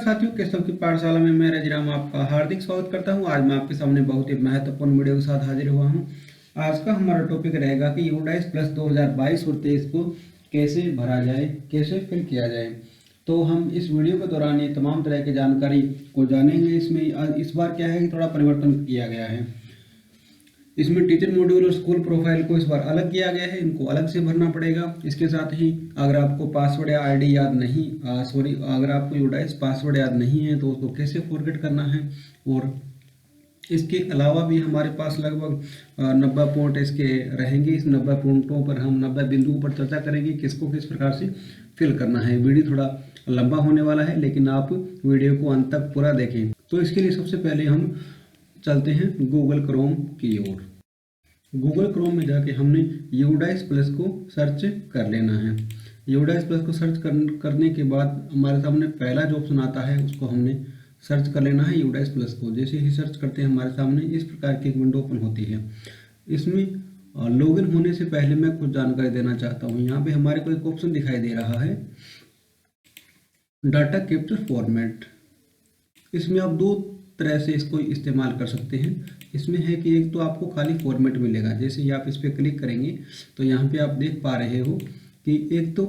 साथियों, केशव की पाठशाला में मैं रजराम आपका हार्दिक स्वागत करता हूं। आज मैं आपके सामने बहुत ही महत्वपूर्ण वीडियो के साथ हाजिर हुआ हूं। आज का हमारा टॉपिक रहेगा कि यूडाइस प्लस 2022 और 23 को कैसे भरा जाए, कैसे फिल किया जाए। तो हम इस वीडियो के दौरान ये तमाम तरह की जानकारी को जानेंगे। इसमें इस बार क्या है कि थोड़ा परिवर्तन किया गया है। इसमें टीचर मॉड्यूल और स्कूल प्रोफाइल को इस बार अलग किया गया है, इनको अलग से भरना पड़ेगा। इसके साथ ही अगर आपको पासवर्ड या आईडी याद नहीं अगर आपको यूडाइस पासवर्ड याद नहीं है तो उसको कैसे फॉरगेट करना है। और इसके अलावा भी हमारे पास लगभग 90 पॉइंट इसके रहेंगे। इस 90 पॉइंटों पर हम 90 बिंदुओं पर चर्चा करेंगे किसको किस प्रकार से फिल करना है। वीडियो थोड़ा लंबा होने वाला है, लेकिन आप वीडियो को अंत तक पूरा देखें। तो इसके लिए सबसे पहले हम चलते हैं गूगल क्रोम की ओर। गूगल क्रोम में जाके हमने यूडाइस प्लस को सर्च कर लेना है। यूडाइस प्लस को सर्च करने के बाद हमारे सामने पहला जो ऑप्शन आता है उसको हमने सर्च कर लेना है, यूडाइस प्लस को। जैसे ही सर्च करते हैं हमारे सामने इस प्रकार की एक विंडो ओपन होती है। इसमें लॉगिन होने से पहले मैं कुछ जानकारी देना चाहता हूँ। यहाँ पे हमारे को एक ऑप्शन दिखाई दे रहा है, डाटा कैप्चर फॉर्मेट। इसमें आप दो तरह से इसको इस्तेमाल कर सकते हैं। इसमें है कि एक तो आपको खाली फॉर्मेट मिलेगा। जैसे ही आप इस पर क्लिक करेंगे तो यहाँ पे आप देख पा रहे हो कि एक तो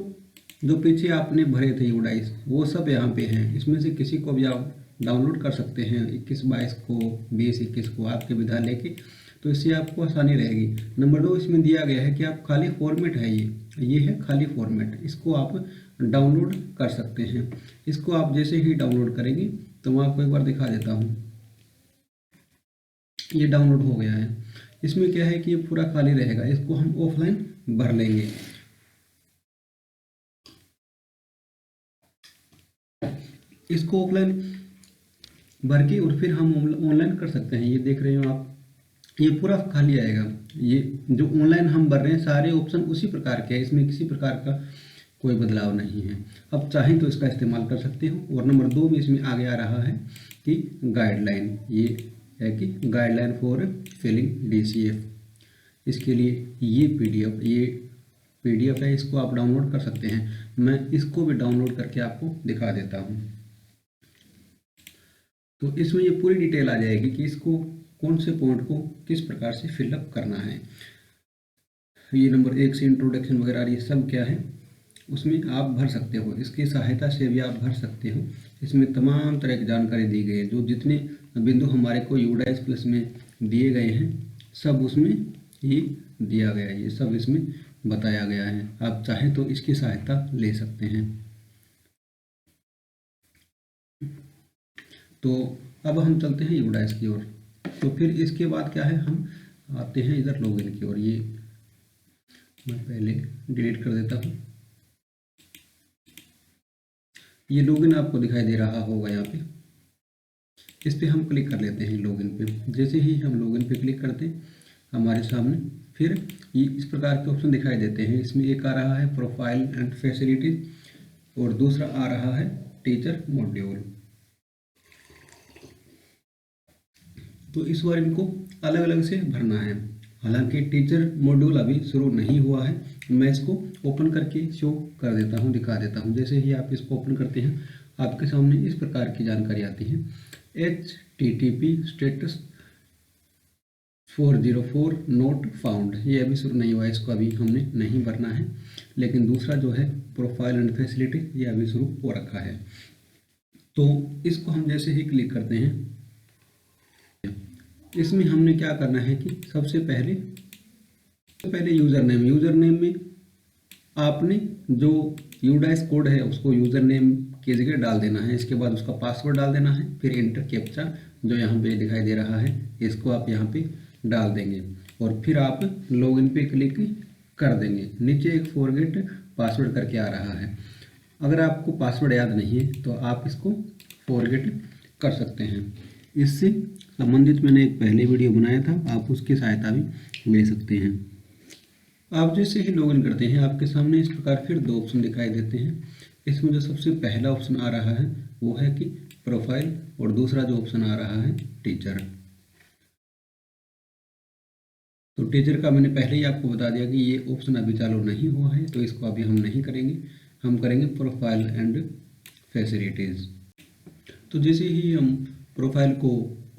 जो पीछे आपने भरे थे यूडाइस वो सब यहाँ पे हैं। इसमें से किसी को भी आप डाउनलोड कर सकते हैं, 21-22 को, 20-21 को आपके विद्यालय के। तो इससे आपको आसानी रहेगी। नंबर 2 इसमें दिया गया है कि आप खाली फॉर्मेट है, ये है खाली फॉर्मेट। इसको आप डाउनलोड कर सकते हैं। इसको आप जैसे ही डाउनलोड करेंगे तो मैं आपको एक बार दिखा देता हूँ। ये डाउनलोड हो गया है। इसमें क्या है कि ये पूरा खाली रहेगा। इसको हम ऑफलाइन भर लेंगे। इसको ऑफलाइन भर के और फिर हम ऑनलाइन कर सकते हैं। ये देख रहे हो आप, ये पूरा खाली आएगा। ये जो ऑनलाइन हम भर रहे हैं सारे ऑप्शन उसी प्रकार के हैं, इसमें किसी प्रकार का कोई बदलाव नहीं है। अब चाहें तो इसका इस्तेमाल कर सकते हो। और नंबर 2 में इसमें आगे आ रहा है कि गाइडलाइन, ये है कि गाइडलाइन फॉर फिलिंग DCF। इसके लिए ये पीडीएफ है, इसको आप डाउनलोड कर सकते हैं। मैं इसको भी डाउनलोड करके आपको दिखा देता हूँ। तो इसमें ये पूरी डिटेल आ जाएगी कि इसको कौन से पॉइंट को किस प्रकार से फिलअप करना है। ये नंबर 1 से इंट्रोडक्शन वगैरह ये सब क्या है उसमें आप भर सकते हो। इसकी सहायता से भी आप भर सकते हो। इसमें तमाम तरह की जानकारी दी गई है। जो जितने बिंदु हमारे को यूडाइस प्लस में दिए गए हैं सब उसमें ये दिया गया है, ये सब इसमें बताया गया है। आप चाहें तो इसकी सहायता ले सकते हैं। तो अब हम चलते हैं यूडाइस की ओर। तो फिर इसके बाद क्या है, हम आते हैं इधर लॉगिन की ओर। ये मैं पहले डिलीट कर देता हूँ। ये लॉगिन आपको दिखाई दे रहा होगा यहाँ पे। इस पे हम क्लिक कर लेते हैं लॉगिन पे। जैसे ही हम लॉगिन पे क्लिक करते हैं हमारे सामने फिर ये इस प्रकार के ऑप्शन दिखाई देते हैं। इसमें एक आ रहा है प्रोफाइल एंड फैसिलिटीज और दूसरा आ रहा है टीचर मॉड्यूल। तो इस बार इनको अलग अलग से भरना है। हालांकि टीचर मॉड्यूल अभी शुरू नहीं हुआ है। मैं इसको ओपन करके शो कर देता हूँ, दिखा देता हूँ। जैसे ही आप इसको ओपन करते हैं आपके सामने इस प्रकार की जानकारी आती है। HTTP स्टेटस 404 नोट फाउंड, ये अभी शुरू नहीं हुआ है, इसको अभी हमने नहीं भरना है। लेकिन दूसरा जो है प्रोफाइल एंड फैसिलिटी ये अभी शुरू हो रखा है। तो इसको हम जैसे ही क्लिक करते हैं इसमें हमने क्या करना है कि सबसे पहले यूज़र नेम में आपने जो यूडाइस कोड है उसको यूज़र नेम की जगह डाल देना है। इसके बाद उसका पासवर्ड डाल देना है। फिर इंटर कैप्चा जो यहाँ पे दिखाई दे रहा है इसको आप यहाँ पे डाल देंगे और फिर आप लॉगिन पे क्लिक कर देंगे। नीचे एक फॉरगेट पासवर्ड करके आ रहा है। अगर आपको पासवर्ड याद नहीं है तो आप इसको फॉरगेट कर सकते हैं। इससे संबंधित मैंने एक पहले वीडियो बनाया था, आप उसकी सहायता भी ले सकते हैं। आप जैसे ही लॉगिन करते हैं आपके सामने इस प्रकार फिर दो ऑप्शन दिखाई देते हैं। इसमें जो सबसे पहला ऑप्शन आ रहा है वो है कि प्रोफाइल और दूसरा जो ऑप्शन आ रहा है टीचर। तो टीचर का मैंने पहले ही आपको बता दिया कि ये ऑप्शन अभी चालू नहीं हुआ है, तो इसको अभी हम नहीं करेंगे। हम करेंगे प्रोफाइल एंड फैसिलिटीज़। तो जैसे ही हम प्रोफाइल को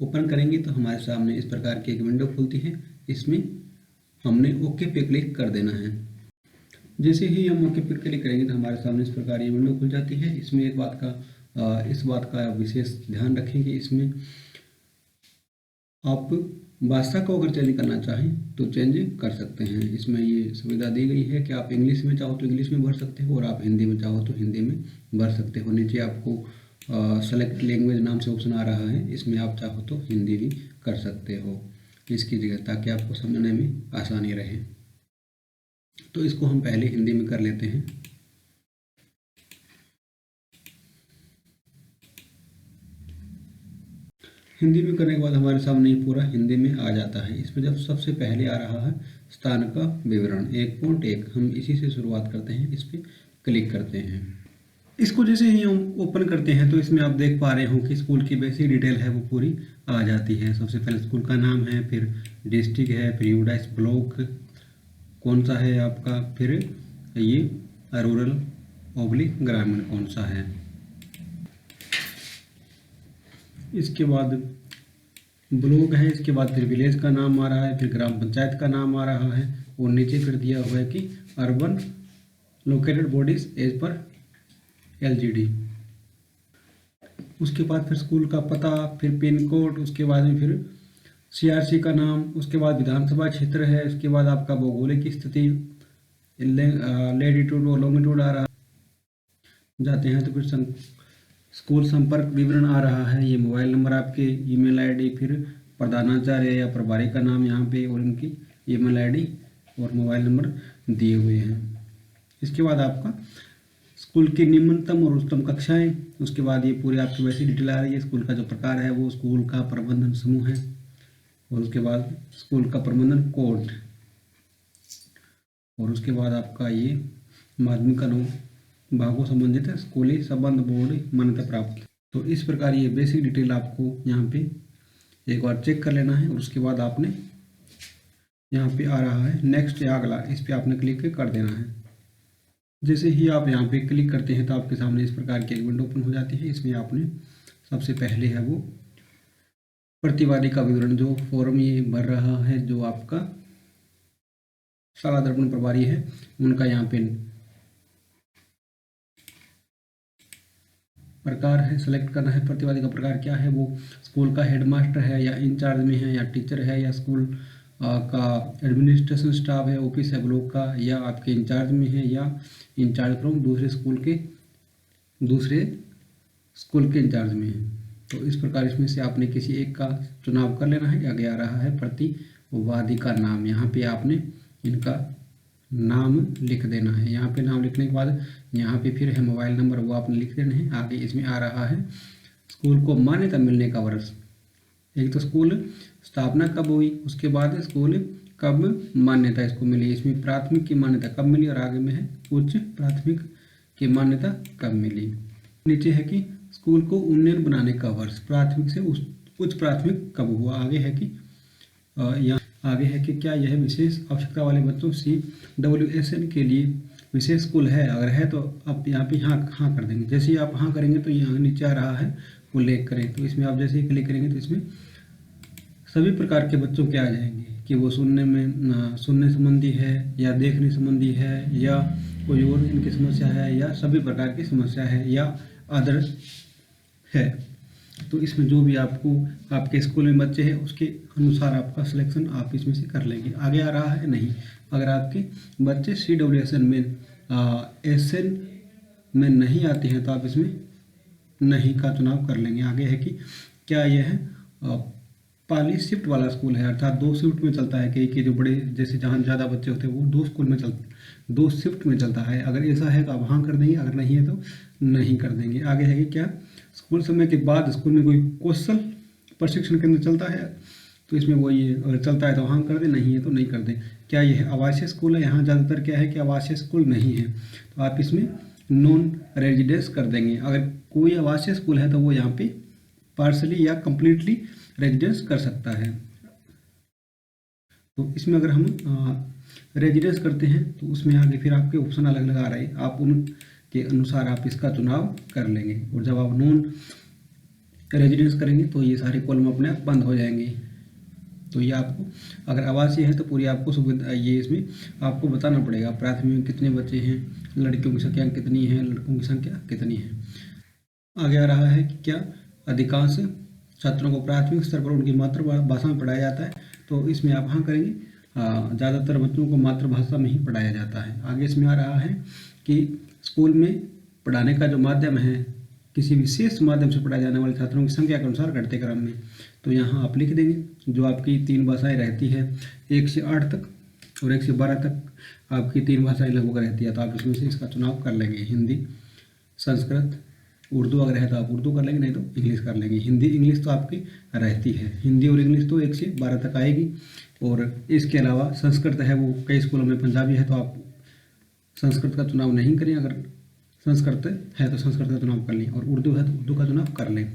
ओपन करेंगे तो हमारे सामने इस प्रकार की एक विंडो खुलती है। इसमें हमने ओके पे क्लिक कर देना है। जैसे ही हम ओके पे क्लिक करेंगे तो हमारे सामने इस प्रकार ये विंडो खुल जाती है। इसमें इस बात का विशेष ध्यान रखें कि इसमें आप भाषा को अगर चेंज करना चाहें तो चेंज कर सकते हैं। इसमें ये सुविधा दी गई है कि आप इंग्लिश में चाहो तो इंग्लिश में भर सकते हो और आप हिंदी में चाहो तो हिंदी में भर सकते हो। नीचे आपको सेलेक्ट लैंग्वेज नाम से ऑप्शन आ रहा है, इसमें आप चाहो तो हिंदी भी कर सकते हो इसकी जगह, ताकि आपको समझने में आसानी रहे। तो इसको हम पहले हिंदी में कर लेते हैं। हिंदी में करने के बाद हमारे सामने ये पूरा हिंदी में आ जाता है। इसमें जब सबसे पहले आ रहा है स्थान का विवरण 1.1, हम इसी से शुरुआत करते हैं। इस पर क्लिक करते हैं। इसको जैसे ही हम ओपन करते हैं तो इसमें आप देख पा रहे हो कि स्कूल की बेसिक डिटेल है वो पूरी आ जाती है। सबसे पहले स्कूल का नाम है, फिर डिस्ट्रिक्ट है, फिर यूडाइस ब्लॉक कौन सा है आपका, फिर ये रूरल ओब्लिक ग्रामीण कौन सा है। इसके बाद ब्लॉक है, इसके बाद फिर विलेज का नाम आ रहा है, फिर ग्राम पंचायत का नाम आ रहा है और नीचे फिर दिया हुआ है कि urban located bodies as per LGD। उसके बाद फिर स्कूल का पता, फिर पिन कोड, उसके बाद में फिर CRC का नाम, उसके बाद विधानसभा क्षेत्र है, उसके बाद आपका भौगोलिक स्थिति लेटीट्यूड और लॉन्गिट्यूड आ रहा जाते हैं। तो फिर स्कूल संपर्क विवरण आ रहा है, ये मोबाइल नंबर, आपके ईमेल आईडी, फिर प्रधानाचार्य या प्रभारी का नाम यहाँ पे और उनकी ईमेल आईडी और मोबाइल नंबर दिए हुए हैं। इसके बाद आपका स्कूल की निम्नतम और उच्चतम कक्षाएं, उसके बाद ये पूरी आपकी वैसी डिटेल आ रही है। स्कूल का जो प्रकार है वो स्कूल का प्रबंधन समूह है और उसके बाद स्कूल का प्रबंधन कोड और उसके बाद आपका ये माध्यमिक भागों संबंधित स्कूली संबंध बोर्ड मान्यता प्राप्त। तो इस प्रकार ये बेसिक डिटेल आपको यहाँ पे एक बार चेक कर लेना है और उसके बाद आपने यहाँ पे आ रहा है नेक्स्ट या अगला, इस पे आपने क्लिक कर देना है। जैसे ही आप यहाँ पे क्लिक करते हैं तो आपके सामने इस प्रकार की एक विंडो ओपन हो जाती है। इसमें आपने सबसे पहले है वो प्रतिवादी का विवरण, जो फॉर्म ये भर रहा है, जो आपका शाला दर्पण प्रभारी है उनका यहाँ पे प्रकार है, सेलेक्ट करना है। प्रतिवादी का प्रकार क्या है, वो स्कूल का हेडमास्टर है या इंचार्ज में है या टीचर है या स्कूल का एडमिनिस्ट्रेशन स्टाफ है, ऑफिस है ब्लॉक का, या आपके इंचार्ज में है या इंचार्ज फ्रॉम दूसरे स्कूल के इंचार्ज में है। तो इस प्रकार इसमें से आपने किसी एक का चुनाव कर लेना है। आगे आ रहा है प्रतिवादी का नाम, यहाँ पे आपने इनका नाम लिख देना है। यहाँ पे नाम लिखने के बाद यहाँ पे फिर है मोबाइल नंबर, वो आपने लिख देना है। आगे इसमें आ रहा है स्कूल को मान्यता मिलने का वर्ष, एक तो स्कूल स्थापना कब हुई, उसके बाद स्कूल कब मान्यता इसको मिली, इसमें प्राथमिक की मान्यता कब मिली और आगे में है उच्च प्राथमिक की मान्यता कब मिली। नीचे है कि स्कूल को उन्नयन बनाने का वर्ष, प्राथमिक से उच्च प्राथमिक कब हुआ। आगे है कि यहाँ आगे है कि क्या यह विशेष आवश्यकता वाले बच्चों CWSN के लिए विशेष स्कूल है, अगर है तो आप यहाँ पे हाँ कर देंगे। जैसे ही आप हाँ करेंगे तो यहाँ नीचे आ रहा है उल्लेख करें, तो इसमें आप जैसे ही क्लिक करेंगे तो इसमें सभी प्रकार के बच्चों के आ जाएंगे कि वो सुनने संबंधी है या देखने संबंधी है या कोई और इनकी समस्या है या सभी प्रकार की समस्या है या अदर है। तो इसमें जो भी आपको आपके स्कूल में बच्चे हैं उसके अनुसार आपका सिलेक्शन आप इसमें से कर लेंगे। आगे आ रहा है नहीं, अगर आपके बच्चे CWSN में SN में नहीं आते हैं तो आप इसमें नहीं का चुनाव कर लेंगे। आगे है कि क्या यह पाली शिफ्ट वाला स्कूल है, अर्थात 2 शिफ्ट में चलता है। कई के जो बड़े जैसे जहाँ ज़्यादा बच्चे होते हैं वो 2 शिफ्ट में चलता है। अगर ऐसा है तो आप हाँ कर देंगे, अगर नहीं है तो नहीं कर देंगे। आगे है कि क्या स्कूल समय के बाद स्कूल में कोई कौशल प्रशिक्षण केंद्र चलता है, तो इसमें वो ये अगर चलता है तो हाँ कर दें, नहीं है तो नहीं कर दें। क्या यह आवासीय स्कूल है, यहाँ ज़्यादातर क्या है कि आवासीय स्कूल नहीं है, तो आप इसमें नॉन रेजिडेंस कर देंगे। अगर कोई आवासीय स्कूल है तो वो यहाँ पे पार्शली या कंप्लीटली रेजिडेंस कर सकता है। तो इसमें अगर हम रेजिडेंस करते हैं तो उसमें आगे फिर आपके ऑप्शन अलग अलग आ रहे हैं, आप उनके अनुसार आप इसका चुनाव कर लेंगे। और जब आप नॉन रेजिडेंस करेंगे तो ये सारे कॉलम अपने आप बंद हो जाएंगे। तो ये आपको अगर आवासीय है तो पूरी आपको सुविधा ये इसमें आपको बताना पड़ेगा प्राथमिक में कितने बच्चे हैं, लड़कियों की संख्या कितनी है, लड़कों की संख्या कितनी है। आगे आ रहा है कि क्या अधिकांश छात्रों को प्राथमिक स्तर पर उनकी मातृभाषा में पढ़ाया जाता है, तो इसमें आप हाँ करेंगे ज़्यादातर बच्चों को मातृभाषा में ही पढ़ाया जाता है। आगे इसमें आ रहा है कि स्कूल में पढ़ाने का जो माध्यम है किसी विशेष माध्यम से पढ़ाए जाने वाले छात्रों की संख्या के अनुसार घटते क्रम में, तो यहाँ आप लिख देंगे जो आपकी 3 भाषाएं रहती है 1 से 8 तक और 1 से 12 तक आपकी 3 भाषाएं लगभग रहती है, तो आप इसमें से इसका चुनाव कर लेंगे। हिंदी, संस्कृत, उर्दू अगर है तो आप उर्दू कर लेंगे, नहीं तो इंग्लिश कर लेंगे। हिंदी इंग्लिश तो आपकी रहती है, हिंदी और इंग्लिश तो 1 से 12 तक आएगी। और इसके अलावा संस्कृत है, वो कई स्कूलों में पंजाबी है तो आप संस्कृत का चुनाव नहीं करें, अगर संस्कृत है तो संस्कृत का चुनाव कर लें, और उर्दू है तो उर्दू का चुनाव कर लें।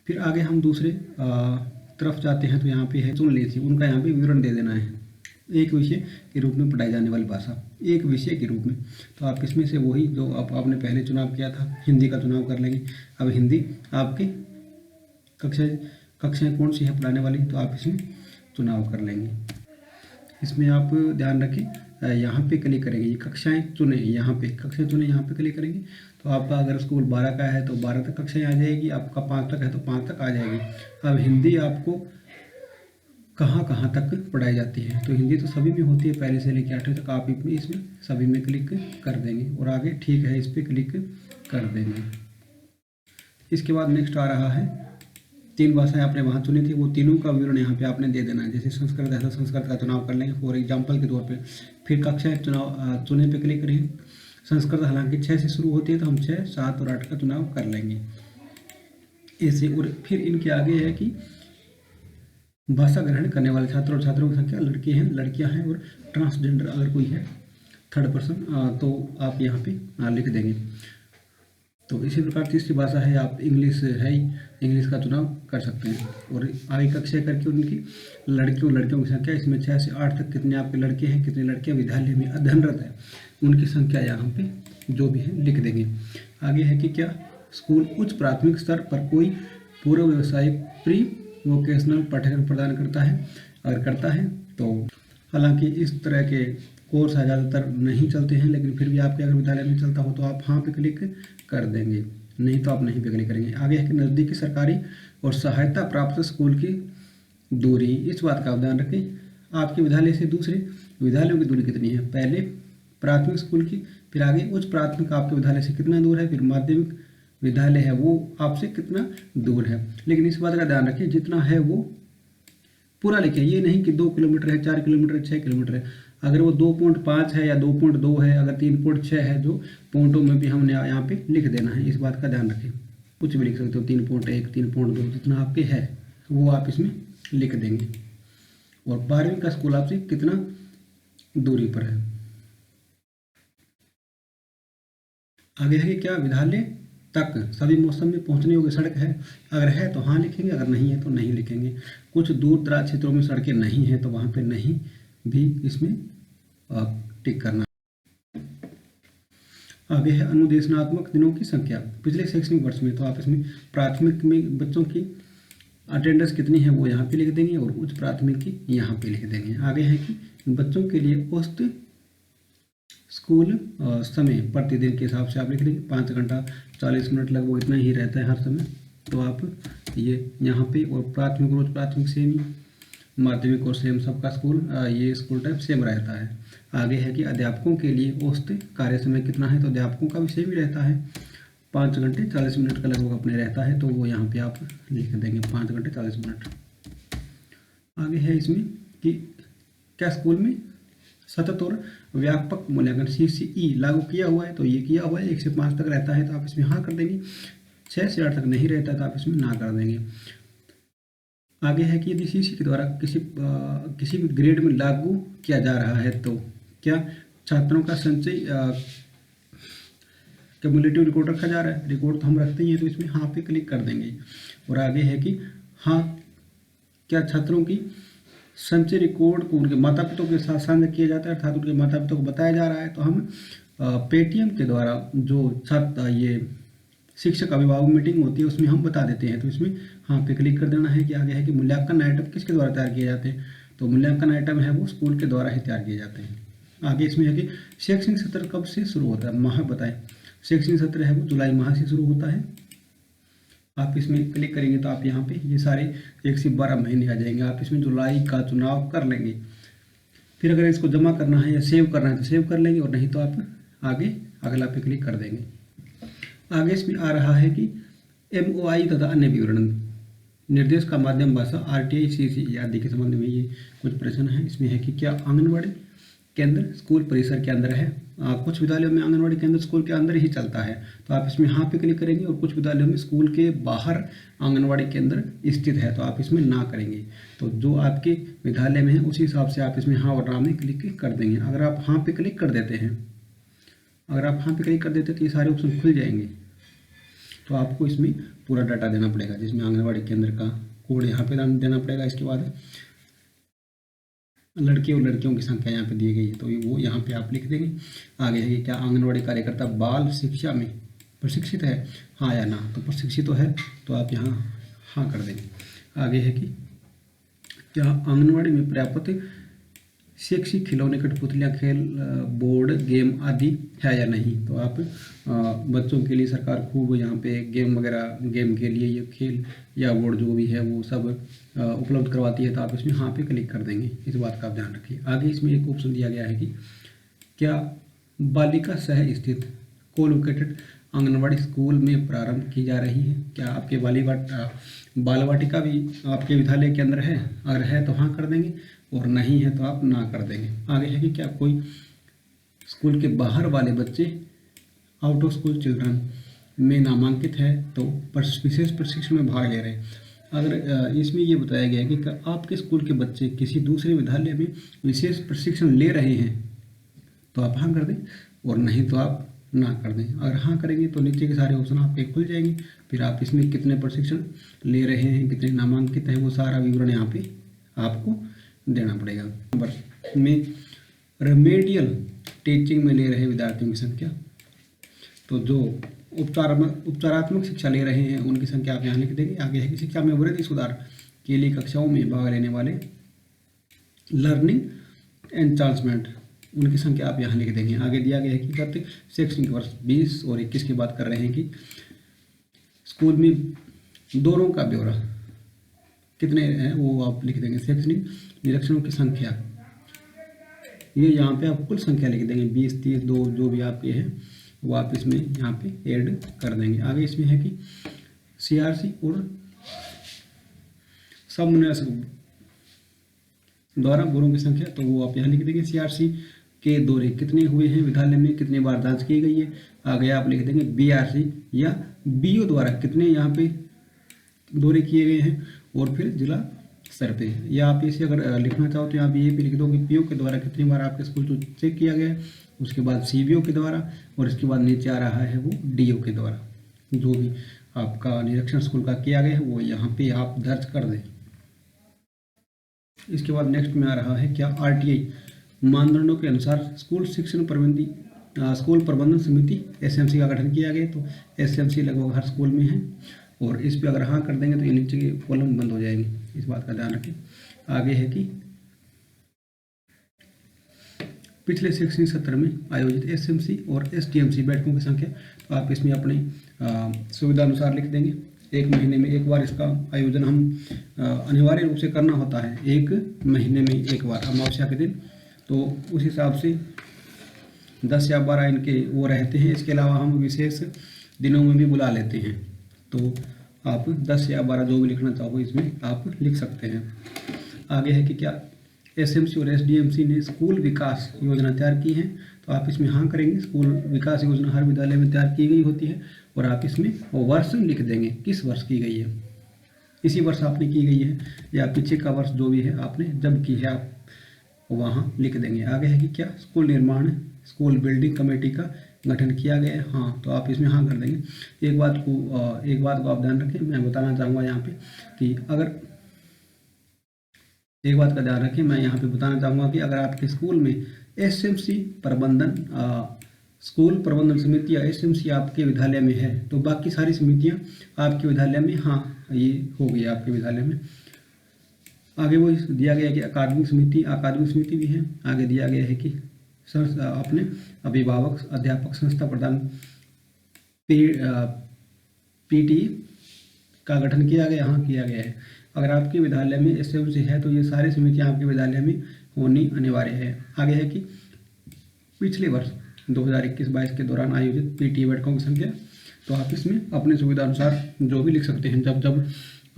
फिर आगे हम दूसरे तरफ जाते हैं, तो यहाँ पे है चुन लीजिए, उनका यहाँ पे विवरण दे देना है। एक विषय के रूप में पढ़ाई जाने वाली भाषा, एक विषय के रूप में, तो आप इसमें से वही जो आपने पहले चुनाव किया था हिंदी का चुनाव कर लेंगे। अब हिंदी आपकी कक्षाएँ कौन सी है पढ़ाने वाली, तो आप इसमें चुनाव कर लेंगे। इसमें आप ध्यान रखें यहाँ पे क्लिक करेंगे, ये कक्षाएं चुने, यहाँ पे कक्षाएं चुने, यहाँ पे क्लिक करेंगे तो आपका अगर स्कूल 12 का है तो 12 तक कक्षाएं आ जाएगी, आपका 5 तक है तो 5 तक आ जाएगी। अब हिंदी आपको कहाँ कहाँ तक पढ़ाई जाती है, तो हिंदी तो सभी में होती है, पहले से लेकर 8वीं तक। आप इसमें सभी में क्लिक कर देंगे और आगे ठीक है इस पर क्लिक कर देंगे। इसके बाद नेक्स्ट आ रहा है 3 भाषाएं आपने वहाँ चुनी थी, वो तीनों का विवरण यहाँ पे आपने दे देना है। जैसे संस्कृत है तो संस्कृत का चुनाव कर लेंगे फॉर एग्जांपल के तौर पे। फिर कक्षाएं चुनाव चुने पे क्लिक करेंगे। संस्कृत हालांकि 6 से शुरू होती है तो हम 6, 7 और 8 का चुनाव कर लेंगे ऐसे। और फिर इनके आगे है कि भाषा ग्रहण करने वाले छात्रों और छात्रों की संख्या, लड़के हैं, लड़कियाँ हैं और ट्रांसजेंडर अगर कोई है, थर्ड पर्सन, तो आप यहाँ पे लिख देंगे। तो इसी प्रकार तीसरी भाषा है आप इंग्लिश है, इंग्लिश का चुनाव कर सकते हैं। और आगे कक्षा करके उनकी लड़कियों की संख्या, इसमें 6 से 8 तक कितने आपके लड़के हैं, कितने लड़कियां विद्यालय में अध्ययनरत है, उनकी संख्या यहाँ पे जो भी है लिख देंगे। आगे है कि क्या स्कूल उच्च प्राथमिक स्तर पर कोई पूर्व व्यावसायिक प्री वोकेशनल पाठ्यक्रम प्रदान करता है, अगर करता है तो हालांकि इस तरह के कोर्स ज़्यादातर नहीं चलते हैं, लेकिन फिर भी आपके अगर विद्यालय में चलता हो तो आप हाँ पे क्लिक कर देंगे, नहीं तो आप नहीं पे क्लिक करेंगे। आगे है कि नज़दीकी सरकारी और सहायता प्राप्त स्कूल की दूरी, इस बात का आप ध्यान रखें आपके विद्यालय से दूसरे विद्यालयों की दूरी कितनी है। पहले प्राथमिक स्कूल की, फिर आगे उच्च प्राथमिक आपके विद्यालय से कितना दूर है, फिर माध्यमिक विद्यालय है वो आपसे कितना दूर है। लेकिन इस बात का ध्यान रखें जितना है वो पूरा लिखें, ये नहीं कि 2 किलोमीटर है, 4 किलोमीटर है, 6 किलोमीटर है। अगर वो 2.5 है या 2.2 है, अगर 3.6 है, जो पॉइंटों में भी हमने यहाँ पे लिख देना है, इस बात का ध्यान रखें। कुछ भी लिख सकते हो, 3.1, 3.2 जितना आपके है वो आप इसमें लिख देंगे। और 12वीं का स्कूल आपसे कितना दूरी पर है। आगे है कि क्या विद्यालय तक सभी मौसम में पहुंचने योग्य सड़क है, अगर है तो हाँ लिखेंगे, अगर नहीं है तो नहीं लिखेंगे। कुछ दूर दराज क्षेत्रों में सड़कें नहीं है तो वहाँ पे नहीं भी इसमें टिक करना। आगे है अनुदेशनात्मक दिनों की संख्या पिछले शैक्षणिक वर्ष में, तो आप इसमें प्राथमिक में बच्चों की अटेंडेंस कितनी है वो यहाँ पे लिख देंगे और उच्च प्राथमिक की यहाँ पे लिख देंगे। आगे है कि बच्चों के लिए औसत स्कूल समय प्रतिदिन के हिसाब से आप लिख देंगे, 5 घंटा 40 मिनट लगभग इतना ही रहता है हर समय, तो आप ये यहाँ पे। और प्राथमिक रोज प्राथमिक सेम ही, माध्यमिक और सेम सबका स्कूल ये स्कूल टाइप सेम रहता है। आगे है कि अध्यापकों के लिए औसत कार्य समय कितना है, तो अध्यापकों का भी सेम ही रहता है, 5 घंटे 40 मिनट का लगभग अपने रहता है, तो वो यहाँ पे आप लिख देंगे 5 घंटे 40 मिनट। आगे है इसमें कि क्या स्कूल में सतत और व्यापक मूल्यांकन CCE लागू किया हुआ है, तो ये किया हुआ है, 1 से 5 तक रहता है तो आप इसमें हाँ कर देंगे, 6 से 8 तक नहीं रहता है तो आप इसमें ना कर देंगे। आगे है कि यदि CCE के द्वारा किसी भी ग्रेड में लागू किया जा रहा है तो क्या छात्रों का संचय क्यूमुलेटिव रिकॉर्ड रखा जा रहा है, रिकॉर्ड तो हम रखते ही हैं, तो इसमें हाँ पे क्लिक कर देंगे। और आगे है कि हाँ क्या छात्रों की संचय रिकॉर्ड को उनके माता पिता के साथ साझा किया जाता है, अर्थात उनके माता पिता को बताया जा रहा है, तो हम पेटीएम के द्वारा जो छात्र ये शिक्षक अभिभावक मीटिंग होती है उसमें हम बता देते हैं। तो इसमें हाँ पे क्लिक कर देना है कि आगे है कि मूल्यांकन आइटम किसके द्वारा तैयार किए जाते हैं, तो मूल्यांकन आइटम है वो स्कूल के द्वारा ही तैयार किए जाते हैं। आगे इसमें है कि शैक्षणिक सत्र कब से शुरू होता है, माह बताएं। शैक्षणिक सत्र है वो जुलाई माह से शुरू होता है। आप इसमें क्लिक करेंगे तो आप यहाँ पे ये सारे 1 से 12 महीने आ जाएंगे। आप इसमें जुलाई का चुनाव कर लेंगे। फिर अगर इसको जमा करना है या सेव करना है तो सेव कर लेंगे, और नहीं तो आप आगे अगला पे क्लिक कर देंगे। आगे इसमें आ रहा है कि MOI तथा अन्य विवरण, निर्देश का माध्यम भाषा, RTI CC आदि के संबंध में ये कुछ प्रश्न है। इसमें है कि क्या आंगनबाड़ी केंद्र स्कूल परिसर के अंदर है। कुछ विद्यालयों में आंगनबाड़ी केंद्र स्कूल के अंदर ही चलता है, तो आप इसमें हाँ पे क्लिक करेंगे, और कुछ विद्यालयों में स्कूल के बाहर आंगनबाड़ी केंद्र स्थित है, तो आप इसमें ना करेंगे। तो जो आपके विद्यालय में है उसी हिसाब से आप इसमें हाँ और ना में क्लिक कर देंगे। अगर आप हाँ पे क्लिक कर देते हैं तो ये सारे ऑप्शन खुल जाएंगे। तो आपको इसमें पूरा डाटा देना पड़ेगा, जिसमें आंगनबाड़ी केंद्र का कोड यहाँ पे देना पड़ेगा। इसके बाद लड़के और लड़कियों की संख्या यहाँ पे दी गई है, तो वो यहाँ पे आप लिख देंगे। आगे है कि क्या आंगनबाड़ी कार्यकर्ता बाल शिक्षा में प्रशिक्षित है, हाँ या ना। तो प्रशिक्षित तो है, तो आप यहाँ हाँ कर देंगे। आगे है कि क्या आंगनबाड़ी में पर्याप्त शैक्षिक खिलौने, कठपुतलियाँ, खेल, बोर्ड गेम आदि है या नहीं। तो आप बच्चों के लिए सरकार खूब यहाँ पे गेम वगैरह, गेम के लिए ये खेल या बोर्ड जो भी है वो सब उपलब्ध करवाती है, तो आप इसमें हाँ पे क्लिक कर देंगे। इस बात का आप ध्यान रखिए। आगे इसमें एक ऑप्शन दिया गया है कि क्या बालिका सह स्थित कोलोकेटेड आंगनबाड़ी स्कूल में प्रारंभ की जा रही है। क्या आपके बाल वाटिका भी आपके विद्यालय के अंदर है, अगर है तो हाँ कर देंगे, और नहीं है तो आप ना कर देंगे। आगे है कि क्या कोई स्कूल के बाहर वाले बच्चे आउट ऑफ स्कूल चिल्ड्रन में नामांकित है, तो विशेष प्रशिक्षण में भाग ले रहे हैं। अगर इसमें ये बताया गया है कि आपके स्कूल के बच्चे किसी दूसरे विद्यालय में विशेष प्रशिक्षण ले रहे हैं, तो आप हाँ कर दें, और नहीं तो आप ना कर दें। अगर हाँ करेंगे तो नीचे के सारे ऑप्शन आपके खुल जाएंगे। फिर आप इसमें कितने प्रशिक्षण ले रहे हैं, कितने नामांकित हैं, वो सारा विवरण यहाँ पे आपको देना पड़ेगा। नंबर में रेमेडियल टीचिंग में ले रहे विद्यार्थियों की संख्या, तो जो उपचारात्मक शिक्षा ले रहे हैं उनकी संख्या आप यहाँ लिख देंगे। आगे है कि शिक्षा में वृद्धि सुधार के लिए कक्षाओं में भाग लेने वाले लर्निंग एनचांसमेंट उनकी संख्या आप यहाँ लिख देंगे। आगे दिया गया है कि गत शैक्षणिक वर्ष 20 और 21 की बात कर रहे हैं कि स्कूल में दौरों का ब्यौरा कितने हैं वो आप लिख देंगे। शैक्षणिक निरीक्षणों की संख्या, ये यहाँ पे आप कुल संख्या लिख देंगे, 20, 30, 2 जो भी आपके हैं वो आप इसमें यहाँ पे ऐड कर देंगे। आगे इसमें है कि CRC और समन्वयक द्वारा दौरों की संख्या, तो वो आप यहाँ लिख देंगे। CRC के दौरे कितने हुए हैं विद्यालय में, कितनी बार जांच की गई है। आगे आप लिख देंगे BRC या BO द्वारा कितने यहाँ पे दौरे किए गए हैं, और फिर जिला स्तर पे। या आप इसे अगर लिखना चाहो तो यहाँ पे ये भी लिख दो कि PO के द्वारा कितनी बार आपके स्कूल को चेक किया गया है, उसके बाद CBO के द्वारा, और इसके बाद नीचे आ रहा है वो DO के द्वारा। जो भी आपका निरीक्षण स्कूल का किया गया है वो यहाँ पे आप दर्ज कर दें। इसके बाद नेक्स्ट में आ रहा है क्या RTI मानदंडों के अनुसार स्कूल प्रबंधन समिति SMC का गठन किया गया। तो SMC लगभग हर स्कूल में है, और इस पे अगर हाँ कर देंगे तो ये नीचे के कॉलम बंद हो जाएंगे। इस बात का ध्यान रखें। आगे है कि पिछले शैक्षणिक सत्र में आयोजित SMC और STMC बैठकों की संख्या, तो आप इसमें अपनी सुविधा अनुसार लिख देंगे। 1 महीने में एक बार इसका आयोजन हम अनिवार्य रूप से करना होता है, 1 महीने में एक बार अमावस्या के दिन, तो उस हिसाब से 10 या 12 इनके वो रहते हैं। इसके अलावा हम विशेष दिनों में भी बुला लेते हैं, तो आप 10 या 12 जो भी लिखना चाहो इसमें आप लिख सकते हैं। आगे है कि क्या SMC और SDMC ने स्कूल विकास योजना तैयार की है, तो आप इसमें हाँ करेंगे। स्कूल विकास योजना हर विद्यालय में तैयार की गई होती है, और आप इसमें वर्ष लिख देंगे, किस वर्ष की गई है। इसी वर्ष आपने की गई है या पीछे का वर्ष जो भी है आपने जब की है आप वहाँ लिख देंगे। आगे है कि क्या स्कूल निर्माण स्कूल बिल्डिंग कमेटी का गठन किया गया है, हाँ, तो आप इसमें हाँ कर देंगे। एक बात को आप ध्यान रखें, मैं बताना चाहूँगा यहाँ पे कि अगर एक बात का ध्यान रखें, मैं यहाँ पे बताना चाहूँगा कि अगर आपके स्कूल में SMC प्रबंधन स्कूल प्रबंधन समिति या एसएमसी आपके विद्यालय में है तो बाकी सारी समितियां आपके विद्यालय में, हाँ ये हो गई आपके विद्यालय में। आगे वो दिया गया है कि अकादमिक समिति भी है। आगे दिया गया है कि अपने अभिभावक अध्यापक संस्था प्रदान पीटी का गठन किया गया, हाँ किया गया है। अगर आपके विद्यालय में एसएमसी है तो ये सारी समितियां आपके विद्यालय में होनी अनिवार्य है। आगे है कि पिछले वर्ष 2021-22 के दौरान आयोजित पीटी बैठकों की संख्या, तो आप इसमें अपनी सुविधा अनुसार जो भी लिख सकते हैं। जब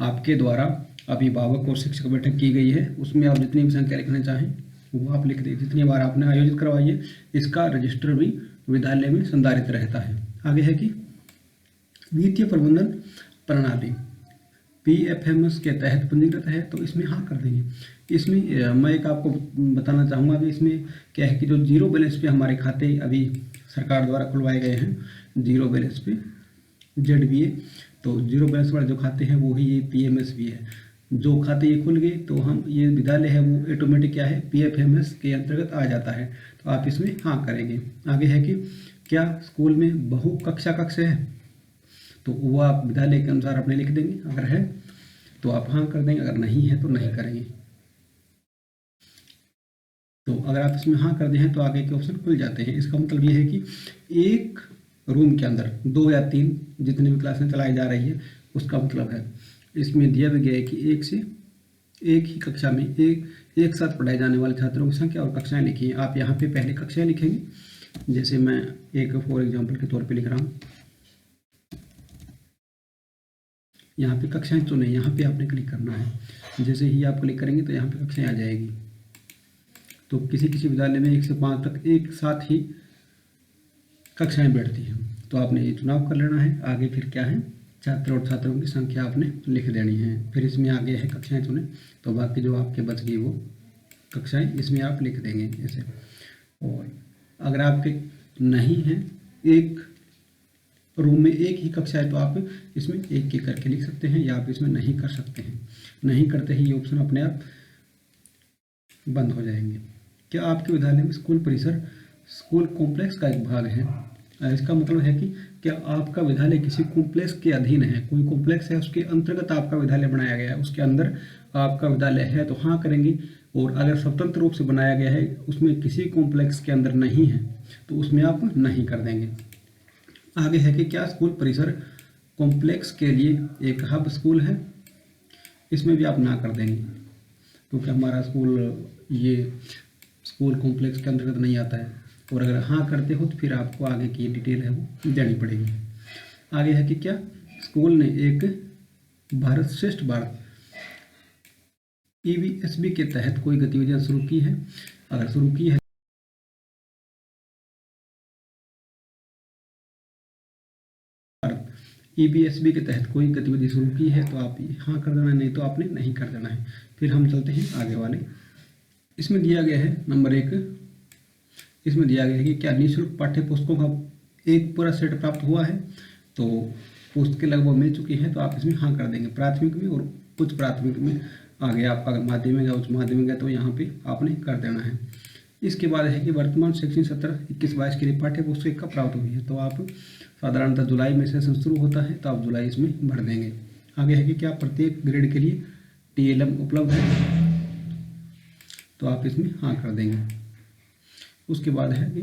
आपके द्वारा अभिभावक और शिक्षक बैठक की गई है उसमें आप जितनी भी संख्या लिखना चाहें वो आप लिख दें। जितनी बार आपने आयोजित करवाई है इसका रजिस्टर भी विद्यालय में संधारित रहता है। आगे है कि वित्तीय प्रबंधन प्रणाली PFMS के तहत पंजीकृत है तो इसमें हाँ कर देंगे। इसमें मैं एक आपको बताना चाहूँगा, अभी इसमें क्या है कि जो जीरो बैलेंस पे हमारे खाते अभी सरकार द्वारा खुलवाए गए हैं, जीरो बैलेंस पे ZBA, तो जीरो बैलेंस वाले जो खाते हैं वो ही ये PMS भी है। जो खाते ये खुल गए तो हम ये विद्यालय है वो ऑटोमेटिक क्या है PFMS के अंतर्गत आ जाता है, तो आप इसमें हाँ करेंगे। आगे है कि क्या स्कूल में बहु कक्षा कक्ष है, तो वो आप विद्यालय के अनुसार अपने लिख देंगे। अगर है तो आप हाँ कर देंगे, अगर नहीं है तो नहीं करेंगे। तो अगर आप इसमें हाँ कर दें हैं तो आगे के ऑप्शन खुल जाते हैं। इसका मतलब ये है कि एक रूम के अंदर 2 या 3 जितनी भी क्लासें चलाई जा रही है उसका मतलब है। इसमें दिया भी गया है कि एक ही कक्षा में एक साथ पढ़ाए जाने वाले छात्रों की संख्या और कक्षाएं लिखी हैं। आप यहाँ पे पहले कक्षाएं लिखेंगे, जैसे मैं एक फॉर एग्जाम्पल के तौर पे लिख रहा हूँ। यहाँ पे कक्षाएं चुने, यहाँ पे आपने क्लिक करना है। जैसे ही आप क्लिक करेंगे तो यहाँ पे कक्षाएं आ जाएगी। तो किसी विद्यालय में 1 से 5 तक एक साथ ही कक्षाएं बैठती हैं, तो आपने ये चुनाव कर लेना है। आगे फिर क्या है, छात्र और छात्रों की संख्या आपने लिख देनी है। फिर इसमें आगे है कक्षाएं चुने, तो बाकी जो आपके बच गई वो कक्षाएं इसमें आप लिख देंगे ऐसे। और अगर आपके नहीं है एक रूम में एक ही कक्षा है तो आप इसमें एक एक करके लिख सकते हैं, या आप इसमें नहीं कर सकते हैं। नहीं करते ही ये ऑप्शन अपने आप बंद हो जाएंगे। क्या आपके विद्यालय में स्कूल परिसर स्कूल कॉम्प्लेक्स का एक भाग है? इसका मतलब है कि क्या आपका विद्यालय किसी कॉम्प्लेक्स के अधीन है, कोई कॉम्प्लेक्स है उसके अंतर्गत आपका विद्यालय बनाया गया है, उसके अंदर आपका विद्यालय है तो हाँ करेंगे। और अगर स्वतंत्र रूप से बनाया गया है उसमें किसी कॉम्प्लेक्स के अंदर नहीं है तो उसमें आप नहीं कर देंगे। आगे है कि क्या स्कूल परिसर कॉम्प्लेक्स के लिए एक हब स्कूल है, इसमें भी आप ना कर देंगे क्योंकि हमारा स्कूल ये स्कूल कॉम्प्लेक्स के अंतर्गत नहीं आता है। और अगर हाँ करते हो तो फिर आपको आगे की डिटेल है वो देनी पड़ेगी। आगे है कि क्या स्कूल ने एक भारत श्रेष्ठ भारत EBSB के तहत कोई गतिविधियां शुरू की है? अगर शुरू की है EBSB के तहत कोई गतिविधि शुरू की है तो आप हाँ कर देना है, नहीं तो आपने नहीं कर देना है। फिर हम चलते हैं आगे वाले। इसमें दिया गया है नंबर 1, इसमें दिया गया है कि क्या निःशुल्क पाठ्य पुस्तकों का एक पूरा सेट प्राप्त हुआ है? तो पुस्तकें लगभग मिल चुकी हैं तो आप इसमें हाँ कर देंगे। प्राथमिक में और उच्च प्राथमिक में आगे आपका माध्यमिक या उच्च माध्यमिक है तो यहाँ पे आपने कर देना है। इसके बाद है कि वर्तमान शैक्षणिक सत्र 21-22 के लिए पाठ्य पुस्तक कब प्राप्त हुई है? तो आप साधारणतः जुलाई में सेशन शुरू होता है तो आप जुलाई इसमें भर देंगे। आगे है कि क्या प्रत्येक ग्रेड के लिए TLM उपलब्ध है? तो आप इसमें हाँ कर देंगे। उसके बाद है कि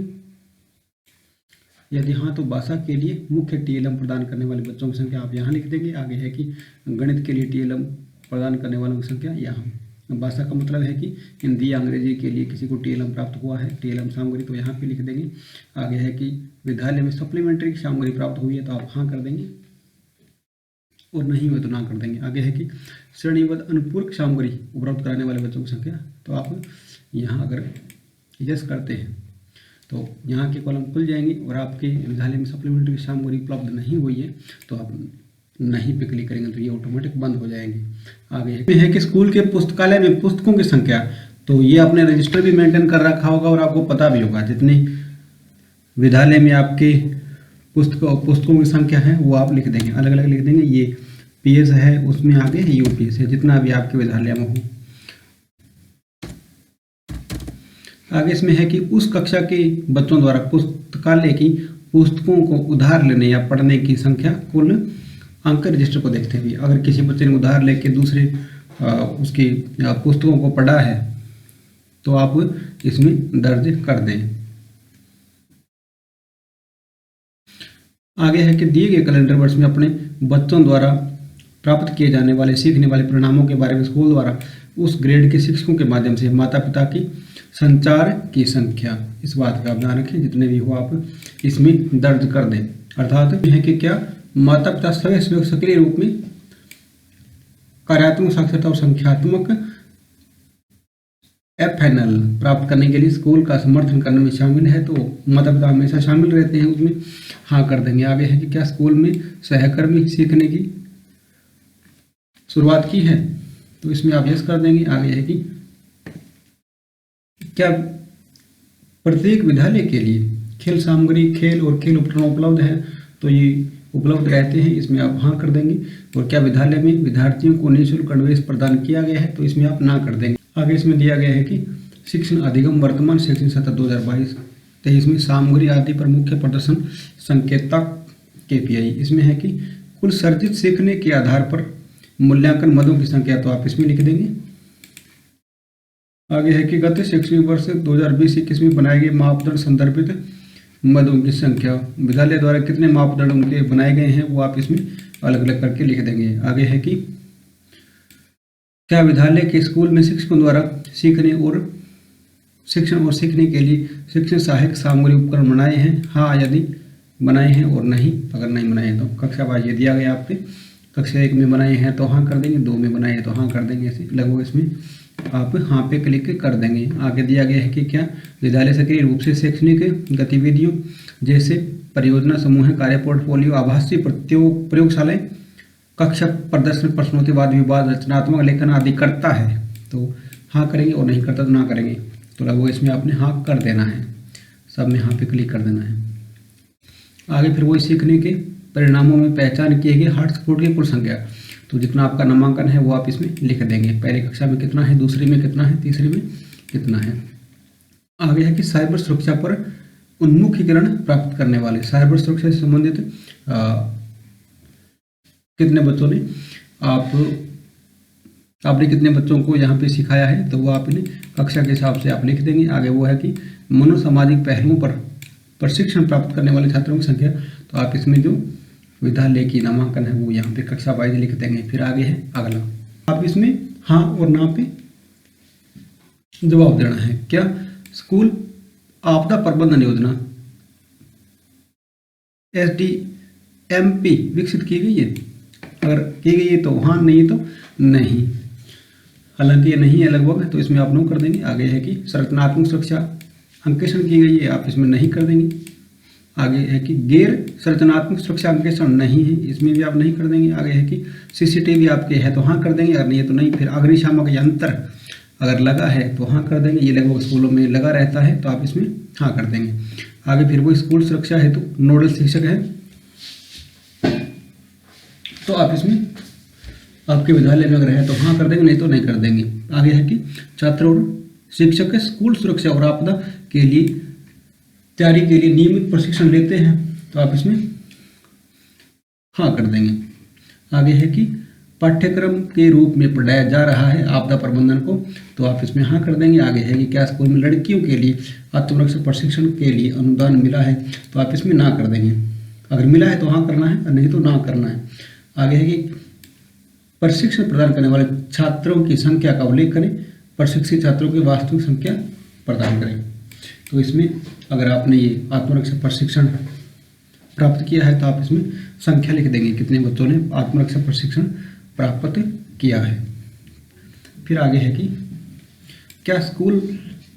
यदि हाँ तो भाषा के लिए मुख्य TLM प्रदान करने वाले बच्चों की संख्या आप यहाँ लिख देंगे। आगे है कि गणित के लिए TLM प्रदान करने वालों की संख्या यहाँ। भाषा का मतलब है कि हिंदी या अंग्रेजी के लिए किसी को TLM प्राप्त हुआ है, TLM सामग्री, तो यहाँ पे लिख देंगे। आगे है कि विद्यालय में सप्लीमेंट्री सामग्री प्राप्त हुई है तो आप हाँ कर देंगे और नहीं हुए तो ना कर देंगे। आगे है कि श्रेणीबद्ध अनुपूरक सामग्री उपलब्ध कराने वाले बच्चों की संख्या, तो आप यहाँ अगर यस करते हैं तो यहाँ के कॉलम खुल जाएंगे। और आपके विद्यालय में सप्लीमेंट्री सामग्री उपलब्ध नहीं हुई है तो आप नहीं पे क्लिक करेंगे तो ये ऑटोमेटिक बंद हो जाएंगे। आगे है कि स्कूल के पुस्तकालय में पुस्तकों की संख्या, तो ये आपने रजिस्टर भी मेंटेन कर रखा होगा और आपको पता भी होगा जितनी विद्यालय में आपके पुस्तकों की संख्या है वो आप लिख देंगे, अलग अलग लिख देंगे। ये PS है उसमें आगे UPS है, जितना भी आपके विद्यालय में हो। आगे इसमें है कि उस कक्षा के बच्चों द्वारा पुस्तकालय की पुस्तकों को उधार लेने या पढ़ने की संख्या कुल अंक रजिस्टर को देखते हुए। अगर किसी बच्चे ने उधार लेके दूसरे उसकी पुस्तकों को पढ़ा है तो आप इसमें दर्ज कर दें। आगे है कि दिए गए कैलेंडर वर्ष में अपने बच्चों द्वारा प्राप्त किए जाने वाले सीखने वाले परिणामों के बारे में स्कूल द्वारा उस ग्रेड के शिक्षकों के माध्यम से माता पिता की संचार की संख्या, इस बात का आप ध्यान रखें, जितने भी हो आप इसमें दर्ज कर दें। अर्थात है कि क्या माता पिता स्वयं सक्रिय रूप में कार्यात्मक साक्षरता और संख्यात्मक FNL प्राप्त करने के लिए स्कूल का समर्थन करने में शामिल है, तो माता पिता हमेशा शामिल रहते हैं उसमें, हाँ कर देंगे। आगे है कि क्या स्कूल में सहकर्मी सीखने की शुरुआत की है, तो इसमें आप यस कर देंगे। आगे है कि क्या प्रत्येक विद्यालय के लिए खेल सामग्री, खेल और खेल उपकरण उपलब्ध है, तो ये उपलब्ध रहते हैं, इसमें आप हाँ कर देंगे। और क्या विद्यालय में विद्यार्थियों को निःशुल्क गणवेश प्रदान किया गया है, तो इसमें आप ना कर देंगे। आगे इसमें दिया गया है कि शिक्षण अधिगम वर्तमान शैक्षणिक सत्र 2022-23 में सामग्री आदि पर मुख्य प्रदर्शन संकेतक KPI, इसमें है कि कुल सर्जित सीखने के आधार पर मूल्यांकन मदों की संख्या, तो आप इसमें लिख देंगे। आगे है कि गत शैक्षणिक वर्ष 2020-21 में बनाए गए मापदंड संदर्भित मदों की संख्या, विद्यालय द्वारा कितने मापदंड उनके बनाए गए हैं वो आप इसमें अलग अलग करके लिख देंगे। आगे है कि क्या विद्यालय के स्कूल में शिक्षकों द्वारा शिक्षण और सीखने के लिए शिक्षण सहायक सामग्री उपकरण बनाए हैं, हाँ यदि बनाए हैं, और नहीं अगर नहीं बनाए हैं तो कक्षा वाइज ये दिया गया आपके, कक्षा 1 में बनाए हैं तो हाँ कर देंगे, 2 में बनाए हैं तो हाँ कर देंगे, ऐसे लगभग इसमें आप हाँ पे क्लिक कर देंगे। आगे दिया गया है कि क्या विद्यालय सक्रिय रूप से शैक्षणिक गतिविधियों जैसे परियोजना समूह, कार्य पोर्टफोलियो, आभासी प्रयोगशालाएं, कक्षा प्रदर्शन, प्रश्नोत्तरी, विवाद, रचनात्मक लेखन आदि करता है, तो हाँ करेंगे, और नहीं करता तो ना करेंगे। तो लगभग इसमें आपने हाँ कर देना है, सब में हाँ पे क्लिक कर देना है। आगे फिर वही सीखने के परिणामों में पहचान किए गए हार्ड सपोर्ट की कुल संख्या, तो जितना आपका नामांकन है वो आप इसमें लिख देंगे। पहले कक्षा में कितना है, दूसरे में कितना है, तीसरे में कितना है। आगे है कि साइबर सुरक्षा पर उन्मुखीकरण प्राप्त करने वाले, साइबर सुरक्षा से संबंधित कितने बच्चों ने आपने कितने बच्चों को यहाँ पे सिखाया है, तो वो आपने कक्षा के हिसाब से आप लिख देंगे। आगे वो है कि मनोसामाजिक पहलुओं पर प्रशिक्षण प्राप्त करने वाले छात्रों की संख्या, तो आप इसमें जो विद्यालय की नामांकन है वो यहाँ पे कक्षा वाइज लिख देंगे। फिर आगे है अगला, आप इसमें हाँ और ना पे जवाब देना है। क्या स्कूल आपदा प्रबंधन योजना SDMP विकसित की गई है, अगर की गई है तो हाँ, नहीं तो नहीं, हालांकि ये नहीं है लगभग, तो इसमें आप नो कर देंगे। आगे है कि संरचनात्मक सुरक्षा अंकेक्षण की गई है, आप इसमें नहीं कर देंगे। आगे है कि गैर संरचनात्मक सुरक्षा अंकेक्षण नहीं है, इसमें भी आप नहीं कर देंगे। आगे है कि CCTV आपके है तो हाँ कर देंगे, अगर नहीं है तो नहीं। फिर अग्निशामक यंत्र अगर लगा है तो हाँ कर देंगे, ये लगभग स्कूलों में लगा रहता है, तो आप इसमें हाँ कर देंगे। आगे फिर वो स्कूल सुरक्षा हेतु नोडल शिक्षक है, तो आप इसमें आपके विद्यालय में अगर है तो हाँ कर देंगे, नहीं तो नहीं कर देंगे। आगे है कि छात्र और शिक्षक स्कूल सुरक्षा और आपदा के लिए तैयारी के लिए नियमित प्रशिक्षण लेते हैं, तो आप इसमें हाँ कर देंगे। आगे है कि पाठ्यक्रम के रूप में पढ़ाया जा रहा है आपदा प्रबंधन को, तो आप इसमें हाँ कर देंगे। आगे है कि क्या स्कूल में लड़कियों के लिए आत्मरक्षा प्रशिक्षण के लिए अनुदान मिला है, तो आप इसमें ना कर देंगे। अगर मिला है तो हाँ करना है, और नहीं तो ना करना है। आगे है कि प्रशिक्षण प्रदान करने वाले छात्रों की संख्या का उल्लेख करें, प्रशिक्षित छात्रों की वास्तविक संख्या प्रदान करें। तो इसमें अगर आपने ये आत्मरक्षा प्रशिक्षण प्राप्त किया है तो आप इसमें संख्या लिख देंगे, कितने बच्चों ने आत्मरक्षा प्रशिक्षण प्राप्त किया है। फिर आगे है कि क्या स्कूल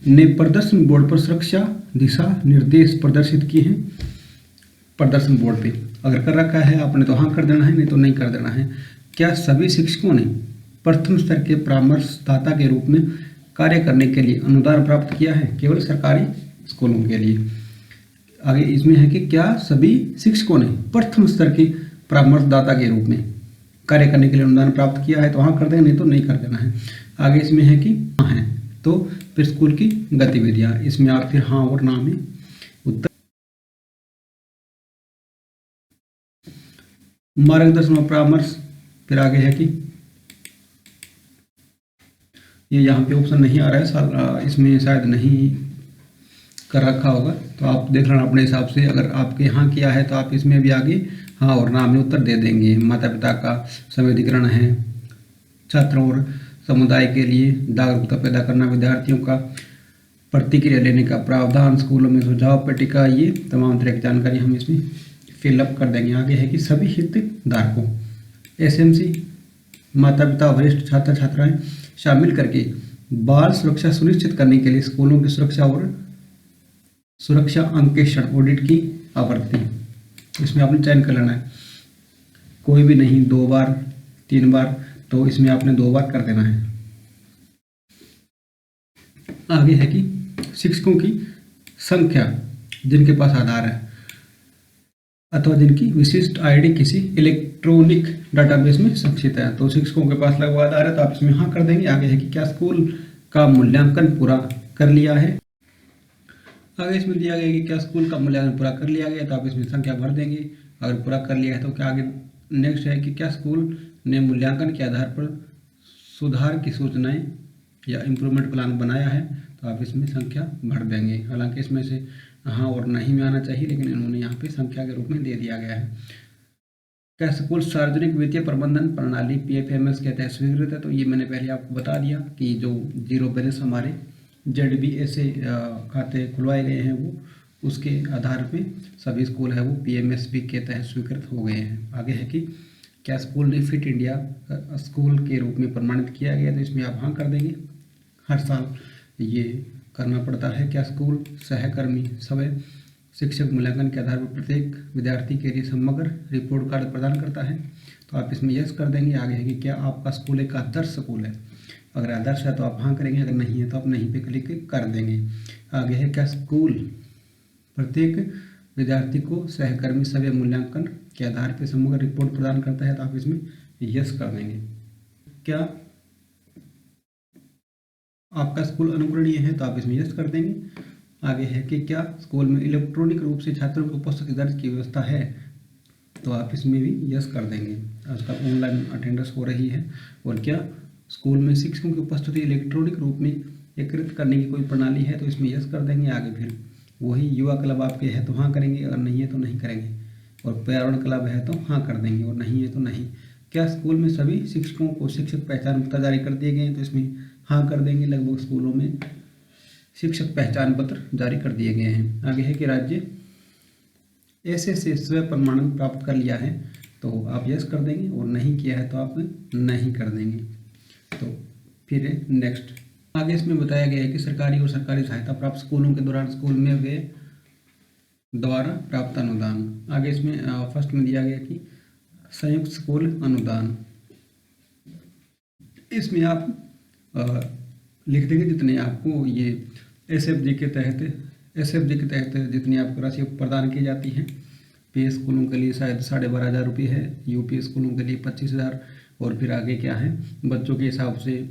ने प्रदर्शन बोर्ड पर सुरक्षा दिशा निर्देश प्रदर्शित किए हैं, प्रदर्शन बोर्ड पे अगर कर रखा है आपने तो हाँ कर देना है, नहीं तो नहीं कर देना है। क्या सभी शिक्षकों ने प्रथम स्तर के परामर्शदाता के रूप में कार्य करने के लिए अनुदान प्राप्त किया है, केवल सरकारी स्कूलों के लिए। आगे इसमें है कि क्या सभी शिक्षकों ने प्रथम स्तर के परामर्शदाता के रूप में कार्य करने के लिए अनुदान प्राप्त किया है, तो हाँ कर देंगे, नहीं तो नहीं कर देना है। आगे इसमें है कि हाँ है, तो प्री स्कूल की गतिविधियाँ। इसमें आप फिर हाँ और ना में उत्तर। मार्गदर्शन और परामर्श, फिर आगे है कि ये यहाँ पे ऑप्शन नहीं आ रहा है, इसमें शायद नहीं कर रखा होगा, तो आप देख लेना अपने हिसाब से। अगर आपके यहाँ किया है तो आप इसमें भी आगे हाँ और ना में उत्तर दे देंगे। माता पिता का संवेदीकरण है, छात्रों और समुदाय के लिए जागरूकता पैदा करना, विद्यार्थियों का प्रतिक्रिया लेने का प्रावधान, स्कूलों में सुझाव पट्टिका, ये तमाम तरह की जानकारी हम इसमें फिलअप कर देंगे। आगे है कि सभी हितधारकों एसएमसी, माता पिता, वरिष्ठ छात्र छात्राएं शामिल करके बाल सुरक्षा सुनिश्चित करने के लिए स्कूलों की सुरक्षा और सुरक्षा अंकेक्षण ऑडिट की आवृत्ति, इसमें आपने चयन कर लेना है। कोई भी नहीं 2 बार 3 बार, तो इसमें आपने 2 बार कर देना है। आगे है कि शिक्षकों की संख्या जिनके पास आधार है अथवा जिनकी विशिष्ट आईडी किसी इलेक्ट्रॉनिक डाटाबेस में संचित है, तो शिक्षकों के पास लगभग आधार है, तो आप इसमें हाँ कर देंगे। आगे है कि क्या स्कूल का मूल्यांकन पूरा कर लिया है। आगे इसमें दिया गया कि क्या स्कूल का मूल्यांकन पूरा कर लिया गया, तो आप इसमें संख्या भर देंगे। अगर पूरा कर लिया है तो क्या आगे नेक्स्ट है कि क्या स्कूल ने मूल्यांकन के आधार पर सुधार की सूचनाएं या इम्प्रूवमेंट प्लान बनाया है, तो आप इसमें संख्या भर देंगे। हालांकि इसमें से हाँ और नहीं में आना चाहिए, लेकिन इन्होंने यहाँ पे संख्या के रूप में दे दिया गया है। क्या स्कूल सार्वजनिक वित्तीय प्रबंधन प्रणाली PFMS के तहत स्वीकृत है, तो ये मैंने पहले आपको बता दिया कि जो जीरो बैलेंस हमारे ZBA से खाते खुलवाए गए हैं, वो उसके आधार पे सभी स्कूल है वो PMSB के तहत स्वीकृत हो गए हैं। आगे है कि क्या स्कूल ने फिट इंडिया स्कूल के रूप में प्रमाणित किया गया, तो इसमें आप हाँ कर देंगे। हर साल ये करना पड़ता है। क्या स्कूल सहकर्मी समय शिक्षक मूल्यांकन के आधार पर प्रत्येक विद्यार्थी के लिए समग्र रिपोर्ट कार्ड प्रदान करता है, तो आप इसमें यस कर देंगे। आगे है कि क्या आपका स्कूल एक आदर्श स्कूल है, अगर आदर्श है तो आप हाँ करेंगे, अगर नहीं है तो आप नहीं पे क्लिक कर देंगे। आगे है क्या स्कूल प्रत्येक विद्यार्थी को सहकर्मी सभी मूल्यांकन के आधार पर समग्र रिपोर्ट प्रदान करता है, तो आप इसमें यस कर देंगे। क्या आपका स्कूल अनुकरणीय है, तो आप इसमें यस कर देंगे। आगे है कि क्या स्कूल में इलेक्ट्रॉनिक रूप से छात्रों की उपस्थिति दर्ज की व्यवस्था है, तो आप इसमें भी यस कर देंगे। आजकल ऑनलाइन अटेंडेंस हो रही है। और क्या स्कूल में शिक्षकों की उपस्थिति इलेक्ट्रॉनिक रूप में एकत्रित करने की कोई प्रणाली है, तो इसमें यस कर देंगे। आगे फिर वही युवा क्लब आपके है तो हाँ करेंगे, अगर नहीं है तो नहीं करेंगे। और पर्यावरण क्लब है तो हाँ कर देंगे, और नहीं है तो नहीं। क्या स्कूल में सभी शिक्षकों को शिक्षक पहचान पत्र जारी कर दिए गए हैं, तो इसमें हाँ कर देंगे। लगभग स्कूलों में शिक्षक पहचान पत्र जारी कर दिए गए हैं। आगे है कि राज्य ऐसे से स्व प्रमाणन प्राप्त कर लिया है, तो आप यस कर देंगे, और नहीं किया है तो आप नहीं कर देंगे। तो फिर नेक्स्ट आगे इसमें बताया गया है कि सरकारी और सरकारी सहायता प्राप्त स्कूलों के दौरान स्कूल में वे द्वारा प्राप्त अनुदान। आगे इसमें फर्स्ट में दिया गया कि संयुक्त स्कूल अनुदान, इसमें आप लिख देंगे जितने आपको ये SFG के तहत जितनी आपको राशि प्रदान की जाती है। पे स्कूलों के लिए शायद 12,500 रुपये है, यूपी स्कूलों के लिए 25,000, और फिर आगे क्या है बच्चों के हिसाब से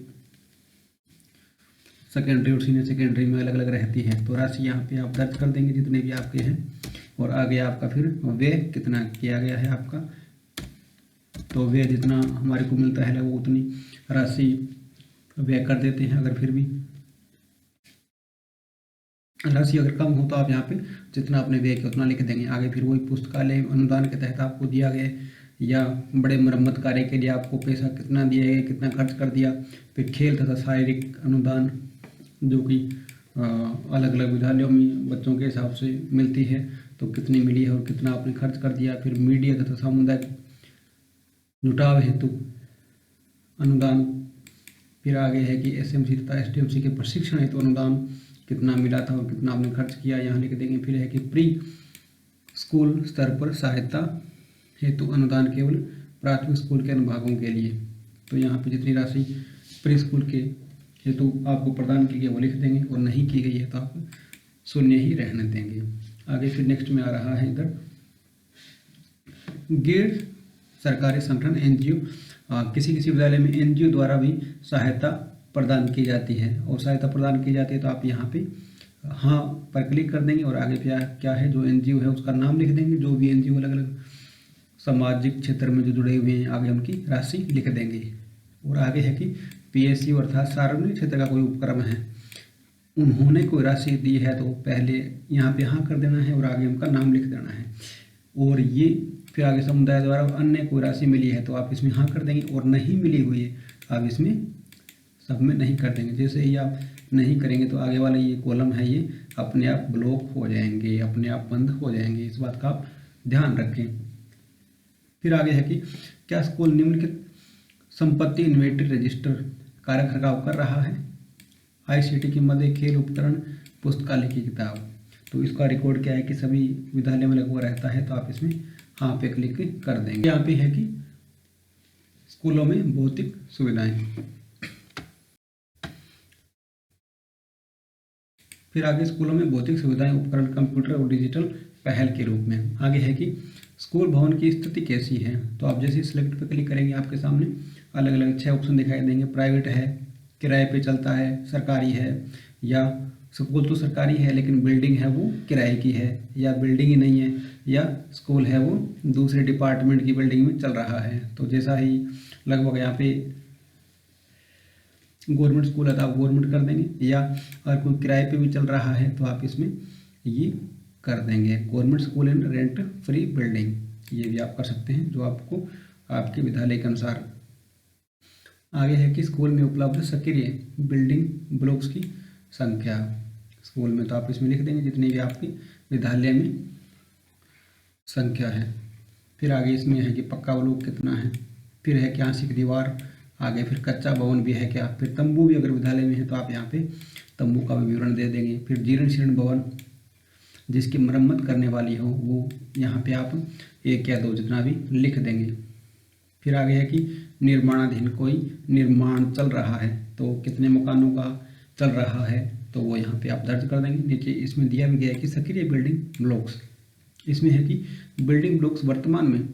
सेकेंडरी और सीनियर सेकेंडरी में अलग अलग रहती है। तो राशि यहाँ पे आप दर्ज कर देंगे जितने भी आपके हैं। और आगे आपका फिर व्यय कितना किया गया है आपका, तो व्यय जितना हमारे को मिलता है वो उतनी राशि व्यय कर देते हैं। अगर फिर भी राशि अगर कम हो तो आप यहाँ पे जितना आपने व्यय किया उतना लिख देंगे। आगे फिर वही पुस्तकालय अनुदान के तहत आपको दिया गया, या बड़े मरम्मत कार्य के लिए आपको पैसा कितना दिया गया, कितना खर्च कर दिया। फिर खेल तथा शारीरिक अनुदान जो कि अलग अलग विद्यालयों में बच्चों के हिसाब से मिलती है, तो कितनी मिली है और कितना आपने खर्च कर दिया। फिर मीडिया तथा सामुदायिक जुटाव हेतु अनुदान। फिर आगे है कि SMC तथा STMC के प्रशिक्षण हेतु अनुदान कितना मिला था और कितना आपने खर्च किया, यहाँ लिख देंगे। फिर है कि प्री स्कूल स्तर पर सहायता हेतु अनुदान केवल प्राथमिक स्कूल के अनुभागों के लिए, तो यहाँ पे जितनी राशि प्री स्कूल के हेतु आपको प्रदान की गई वो लिख देंगे, और नहीं की गई है तो आप शून्य ही रहने देंगे। आगे फिर नेक्स्ट में आ रहा है इधर गैर सरकारी संगठन NGO, किसी किसी विद्यालय में NGO द्वारा भी सहायता प्रदान की जाती है और सहायता प्रदान की जाती है, तो आप यहाँ पे हाँ पर क्लिक कर देंगे और आगे क्या क्या है जो एनजीओ है उसका नाम लिख देंगे। जो भी एनजीओ अलग अलग सामाजिक क्षेत्र में जो जुड़े हुए हैं आगे उनकी राशि लिख देंगे। और आगे है कि पीएसयू अर्थात सार्वजनिक क्षेत्र का कोई उपक्रम है, उन्होंने कोई राशि दी है तो पहले यहाँ पे हाँ कर देना है और आगे उनका नाम लिख देना है। और ये फिर आगे समुदाय द्वारा अन्य कोई राशि मिली है तो आप इसमें हाँ कर देंगे, और नहीं मिली हुई है आप इसमें सब में नहीं कर देंगे। जैसे ही आप नहीं करेंगे तो आगे वाला ये कॉलम है ये अपने आप ब्लॉक हो जाएंगे, अपने आप बंद हो जाएंगे, इस बात का आप ध्यान रखें। फिर आगे है कि क्या स्कूल निम्नलिखित संपत्ति इन्वेंटरी रजिस्टर का रखरखाव कर रहा है? आईसीटी की मदद, खेल उपकरण, पुस्तकालय की किताब। तो इसका रिकॉर्ड क्या है कि सभी विद्यालय में लगा हुआ रहता है, तो आप इसमें हाँ पे क्लिक कर देंगे। यहाँ पे है कि स्कूलों में भौतिक सुविधाएं। फिर आगे स्कूलों में भौतिक सुविधाएं, उपकरण, कंप्यूटर और डिजिटल पहल के रूप में। आगे है कि स्कूल भवन की स्थिति कैसी है, तो आप जैसे सिलेक्ट पे क्लिक करेंगे आपके सामने अलग अलग 6 ऑप्शन दिखाई देंगे। प्राइवेट है, किराए पे चलता है, सरकारी है, या स्कूल तो सरकारी है लेकिन बिल्डिंग है वो किराए की है, या बिल्डिंग ही नहीं है, या स्कूल है वो दूसरे डिपार्टमेंट की बिल्डिंग में चल रहा है। तो जैसा ही लगभग यहाँ पे गवर्नमेंट स्कूल है तो आप गवर्नमेंट कर देंगे, या अगर कोई किराए पे भी चल रहा है तो आप इसमें ये कर देंगे गवर्नमेंट स्कूल इन रेंट फ्री बिल्डिंग। ये भी आप कर सकते हैं जो आपको आपके विद्यालय के अनुसार। आगे है कि स्कूल में उपलब्ध सक्रिय बिल्डिंग ब्लॉक्स की संख्या। स्कूल में तो आप इसमें लिख देंगे जितनी भी आपकी विद्यालय में संख्या है। फिर आगे इसमें है कि पक्का ब्लॉक कितना है, फिर है कि आंशिक दीवार, आगे फिर कच्चा भवन भी है क्या, फिर तंबू भी अगर विद्यालय में है तो आप यहाँ पे तंबू का भी विवरण दे देंगे। फिर जीर्ण शीर्ण भवन जिसकी मरम्मत करने वाली हो वो यहाँ पे आप 1 या 2 जितना भी लिख देंगे। फिर आगे है कि निर्माणाधीन, कोई निर्माण चल रहा है तो कितने मकानों का चल रहा है तो वो यहाँ पे आप दर्ज कर देंगे। नीचे इसमें दिया भी गया है कि सक्रिय बिल्डिंग ब्लॉक्स, इसमें है कि बिल्डिंग ब्लॉक्स वर्तमान में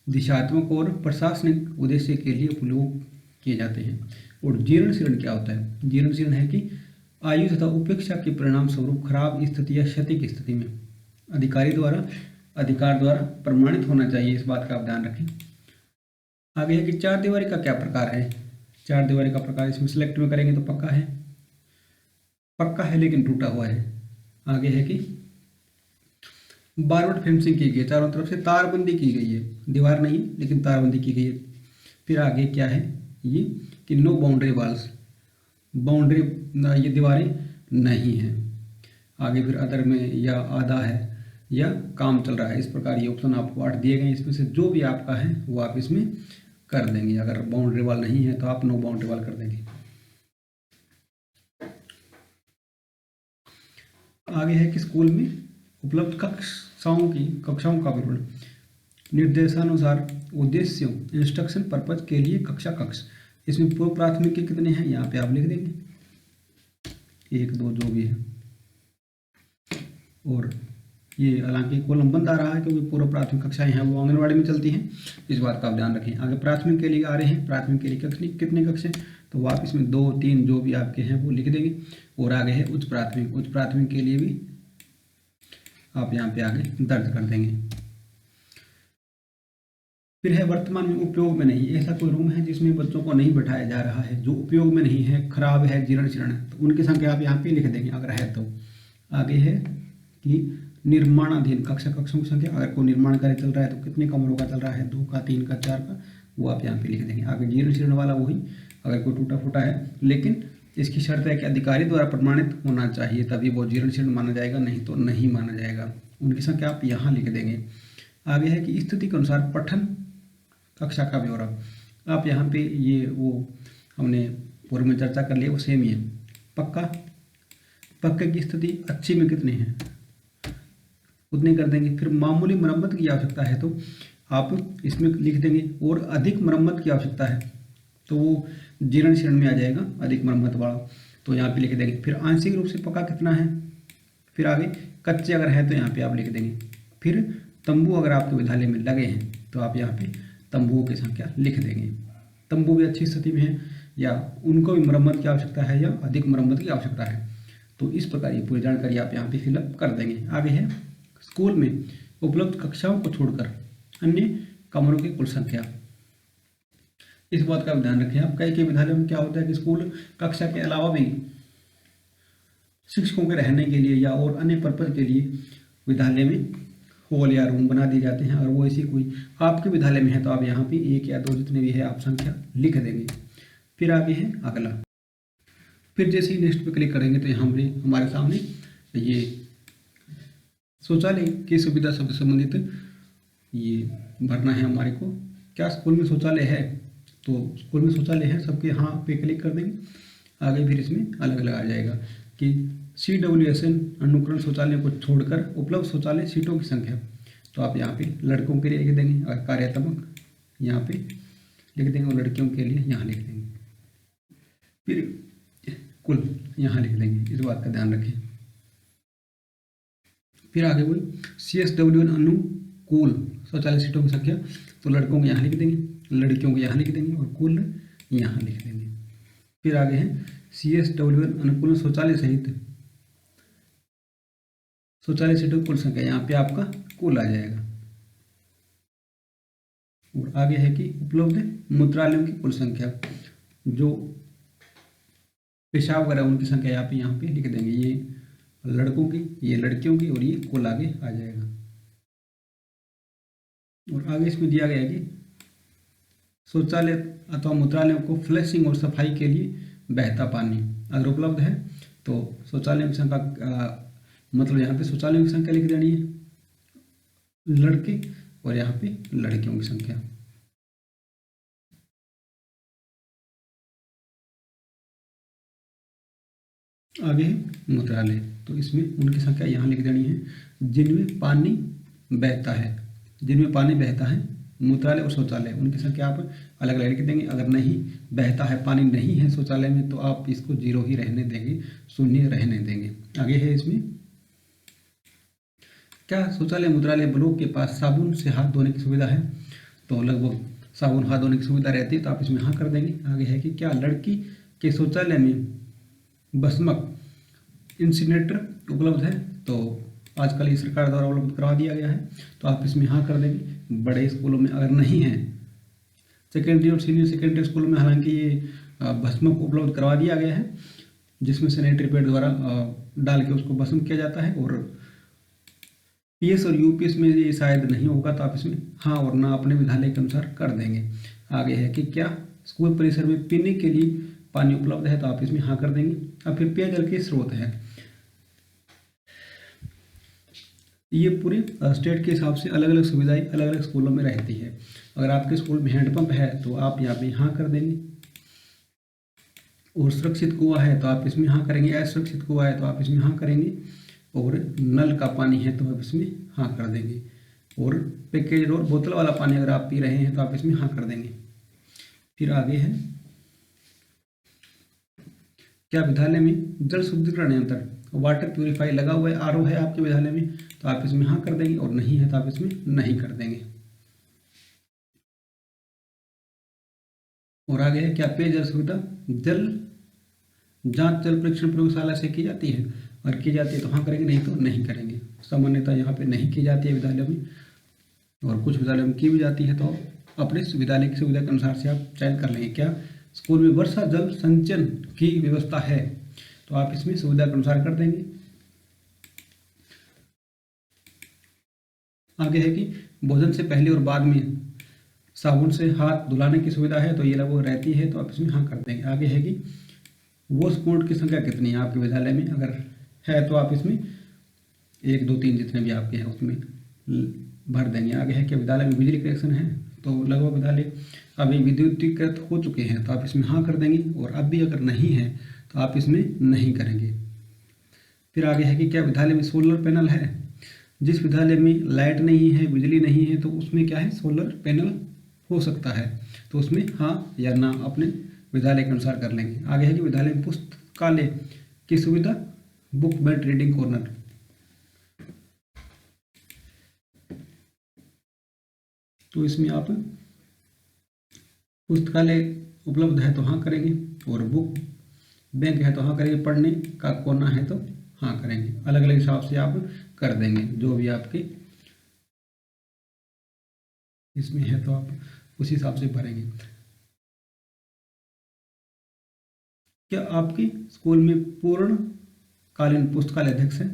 दिशात्मक और प्रशासनिक उद्देश्य के लिए उपयोग किए जाते हैं। और जीर्ण शीर्ण क्या होता है? जीर्ण शीर्ण है कि आयु तथा उपेक्षा के परिणाम स्वरूप खराब स्थिति या क्षति की स्थिति में अधिकार द्वारा प्रमाणित होना चाहिए, इस बात का आप ध्यान रखें। आगे है कि 4 दीवारी का क्या प्रकार है? 4 दीवारी का प्रकार इसमें सिलेक्ट में करेंगे तो पक्का है लेकिन टूटा हुआ है। आगे है कि बारवट फेंसिंग की गई है, चारों तरफ से तारबंदी की गई है, दीवार नहीं लेकिन तारबंदी की गई है। फिर आगे क्या है ये कि नो बाउंड्री वाल्स, बाउंड्री ये दीवारें नहीं हैं। आगे फिर अदर में या आधा है या काम चल रहा है, इस प्रकार ये ऑप्शन आपको 8 दिए गए। इसमें से जो भी आपका है वो आप इसमें कर देंगे। अगर बाउंड्री वाल नहीं है तो आप नो बाउंड्री वाल कर देंगे। आगे है कि स्कूल में उपलब्ध कक्षाओं का विवरण, निर्देशानुसार उद्देश्यों, इंस्ट्रक्शन पर्पज के लिए कक्षा कक्ष। इसमें पूर्व प्राथमिक के कितने हैं यहाँ पे आप लिख देंगे, 1 2 जो भी है। और ये हालांकि कॉलम बंद आ रहा है क्योंकि पूर्व प्राथमिक कक्षाएं हैं वो आंगनवाड़ी में चलती हैं, इस बात का आप ध्यान रखें। आगे प्राथमिक के लिए आ रहे हैं, प्राथमिक के लिए कितने कक्षे, तो वो आप इसमें 2 3 जो भी आपके हैं वो लिख देंगे। और आगे है उच्च प्राथमिक के लिए भी आप यहाँ पे आगे दर्ज कर देंगे। फिर है वर्तमान में उपयोग में नहीं, ऐसा कोई रूम है जिसमें बच्चों को नहीं बैठाया जा रहा है, जो उपयोग में नहीं है, खराब है, जीर्ण शीर्ण है, तो उनकी संख्या आप यहाँ पे लिख देंगे अगर है तो। आगे है कि निर्माणाधीन कक्षों की संख्या, अगर कोई निर्माण कार्य चल रहा है तो कितने कमरों का चल रहा है, 2 का, 3 का, 4 का, वो आप यहाँ पे लिख देंगे। आगे जीर्ण शीर्ण वाला वही, अगर कोई टूटा फूटा है, लेकिन इसकी शर्त है कि अधिकारी द्वारा प्रमाणित होना चाहिए तभी वो जीर्ण शीर्ण माना जाएगा, नहीं तो नहीं माना जाएगा। उनकी संख्या आप यहाँ लिख देंगे। आगे है कि स्थिति के अनुसार पठन कक्षा का ब्यौरा, आप यहाँ पे ये वो हमने पूर्व में चर्चा कर लिया वो सेम ही है। पक्के की स्थिति अच्छी में कितने हैं उतने कर देंगे। फिर मामूली मरम्मत की आवश्यकता है तो आप इसमें लिख देंगे, और अधिक मरम्मत की आवश्यकता है तो वो जीर्ण शीर्ण में आ जाएगा, अधिक मरम्मत वाला, तो यहाँ पे लिख देंगे। फिर आंशिक रूप से पक्का कितना है, फिर आगे कच्चे अगर है तो यहाँ पे आप लिख देंगे। फिर तंबू अगर आपके विद्यालय में लगे हैं तो आप यहाँ पे तंबुओं की संख्या लिख देंगे। तंबू भी अच्छी स्थिति में है या उनको भी मरम्मत की आवश्यकता है या अधिक मरम्मत की आवश्यकता है। तो इस प्रकार ये पूरी जानकारी आप यहाँ पे फिलअप कर देंगे। आगे है स्कूल में उपलब्ध कक्षाओं को छोड़कर अन्य कमरों की कुल संख्या। इस बात का ध्यान रखें आप, कई विद्यालयों में क्या होता है कि स्कूल कक्षा के अलावा भी शिक्षकों के रहने के लिए या और अन्य पर्पज के लिए विद्यालय में हॉल या रूम बना दिए जाते हैं। और वो ऐसी कोई आपके विद्यालय में है तो आप यहाँ पे 1 या 2 जितने भी है आप संख्या लिख देंगे। फिर आगे है अगला, फिर जैसे ही नेक्स्ट पे क्लिक करेंगे तो यहाँ हमारे सामने ये शौचालय की सुविधा से संबंधित ये भरना है हमारे को। क्या स्कूल में शौचालय है? तो स्कूल में शौचालय है, सबके यहाँ पे क्लिक कर देंगे। आगे फिर इसमें अलग अलग आ जाएगा कि CWSN अनुकरण शौचालय को छोड़कर उपलब्ध शौचालय सीटों की संख्या। तो आप यहाँ पे लड़कों के लिए लिख देंगे और कार्यात्मक यहाँ पे लिख देंगे और लड़कियों के लिए यहाँ लिख देंगे। फिर कुल यहाँ लिख देंगे, इस बात का ध्यान रखें। फिर आगे वही CSWN अनुकूल शौचालय सीटों की संख्या, तो लड़कों को यहाँ लिख देंगे, लड़कियों को यहाँ लिख देंगे और कुल यहाँ लिख देंगे। फिर आगे है CSWN अनुकूल शौचालय सहित शौचालय सीटों की कुल संख्या, यहाँ पे आपका कुल आ जाएगा। और आगे है कि उपलब्ध मूत्रालयों की कुल संख्या, जो पेशाब वगैरह उनकी संख्या यहाँ पे लिख देंगे। ये लड़कों की, ये लड़कियों की और ये कुल आगे आ जाएगा। और आगे इसमें दिया गया है कि शौचालय अथवा मूत्रालयों को फ्लशिंग और सफाई के लिए बहता पानी अगर उपलब्ध है तो शौचालय की संख्या मतलब यहाँ पे शौचालयों की संख्या लिख देनी है लड़के और यहाँ पे लड़कियों की संख्या। आगे है मूत्रालय, तो इसमें उनकी संख्या यहाँ लिख देनी है जिनमें पानी बहता है, जिनमें पानी बहता है। मूत्रालय और शौचालय उनकी संख्या आप अलग अलग लिख देंगे। अगर नहीं बहता है, पानी नहीं है शौचालय में, तो आप इसको 0 ही रहने देंगे, 0 रहने देंगे। आगे है इसमें क्या शौचालय मूत्रालय ब्लॉक के पास साबुन से हाथ धोने की सुविधा है? तो लगभग साबुन हाथ धोने की सुविधा रहती है, तो आप इसमें हाँ कर देंगे। आगे है कि क्या लड़की के शौचालय में भस्मक इंसिनेटर उपलब्ध है? तो आजकल ये सरकार द्वारा उपलब्ध करवा दिया गया है, तो आप इसमें हाँ कर देंगे। बड़े स्कूलों में अगर नहीं है, सेकेंडरी और सीनियर सेकेंडरी स्कूलों में हालांकि ये भस्मक उपलब्ध करवा दिया गया है, जिसमें सैनिटरी पैड द्वारा डाल के उसको भस्म किया जाता है। और PS और UPS में ये शायद नहीं होगा, तो आप इसमें हाँ और ना अपने विद्यालय के अनुसार कर देंगे। आगे है कि क्या स्कूल परिसर में पीने के लिए पानी उपलब्ध है? तो आप इसमें हाँ कर देंगे। अब फिर पेयजल के स्रोत है, ये पूरे स्टेट के हिसाब से अलग अलग सुविधाएं अलग अलग स्कूलों में रहती है। अगर आपके स्कूल में हैंडपंप है तो आप यहाँ पे हाँ कर देंगे, और सुरक्षित कुआं है तो आप इसमें हाँ करेंगे, असुरक्षित कुआं है तो आप इसमें हाँ करेंगे, और नल का पानी है तो आप इसमें हाँ कर देंगे, और पैकेज और बोतल वाला पानी अगर आप पी रहे हैं तो आप इसमें हाँ कर देंगे। फिर आगे है क्या विद्यालय में जल शुद्धिकरण यंत्र वाटर प्यूरिफाई लगा हुआ है, RO है आपके विद्यालय में? तो आप इसमें हाँ कर देंगे, और नहीं है तो आप इसमें नहीं कर देंगे। और आगे है क्या पेयजल सुविधा जल जांच जल परीक्षण प्रयोगशाला से की जाती है? अगर की जाती है तो हाँ करेंगे, नहीं तो नहीं करेंगे। सामान्यतः यहाँ पे नहीं की जाती है विद्यालय में, और कुछ विद्यालयों में की भी जाती है, तो अपने विद्यालय की सुविधा के अनुसार से आप चयन कर लेंगे। क्या स्कूल में वर्षा जल संचयन की व्यवस्था है? तो आप इसमें सुविधा के अनुसार कर देंगे। आगे है कि भोजन से पहले और बाद में साबुन से हाथ धुलाने की सुविधा है? तो ये लगभग रहती है, तो आप इसमें हाँ कर देंगे। आगे है कि वॉश पोर्ट की संख्या कितनी है आपके विद्यालय में? अगर है तो आप इसमें 1 2 3 जितने भी आपके हैं उसमें भर देंगे। आगे है कि विद्यालय में बिजली कनेक्शन है? तो लगभग विद्यालय अभी विद्युतीकृत हो चुके हैं, तो आप इसमें हाँ कर देंगे, और अब भी अगर नहीं है तो आप इसमें नहीं करेंगे। फिर आगे है कि क्या विद्यालय में सोलर पैनल है? जिस विद्यालय में लाइट नहीं है, बिजली नहीं है, तो उसमें क्या है सोलर पैनल हो सकता है, तो उसमें हाँ या ना अपने विद्यालय के अनुसार कर लेंगे। आगे है कि विद्यालय में पुस्तकालय की सुविधा बुक बेल्ट रीडिंग कॉर्नर, तो इसमें आप पुस्तकालय उपलब्ध है तो हाँ करेंगे, और बुक बैंक है तो हाँ करेंगे, पढ़ने का कोना है तो हाँ करेंगे। अलग अलग हिसाब से आप कर देंगे, जो भी आपके इसमें है तो आप उसी हिसाब से भरेंगे। क्या आपकी स्कूल में पूर्णकालीन पुस्तकालय अध्यक्ष है?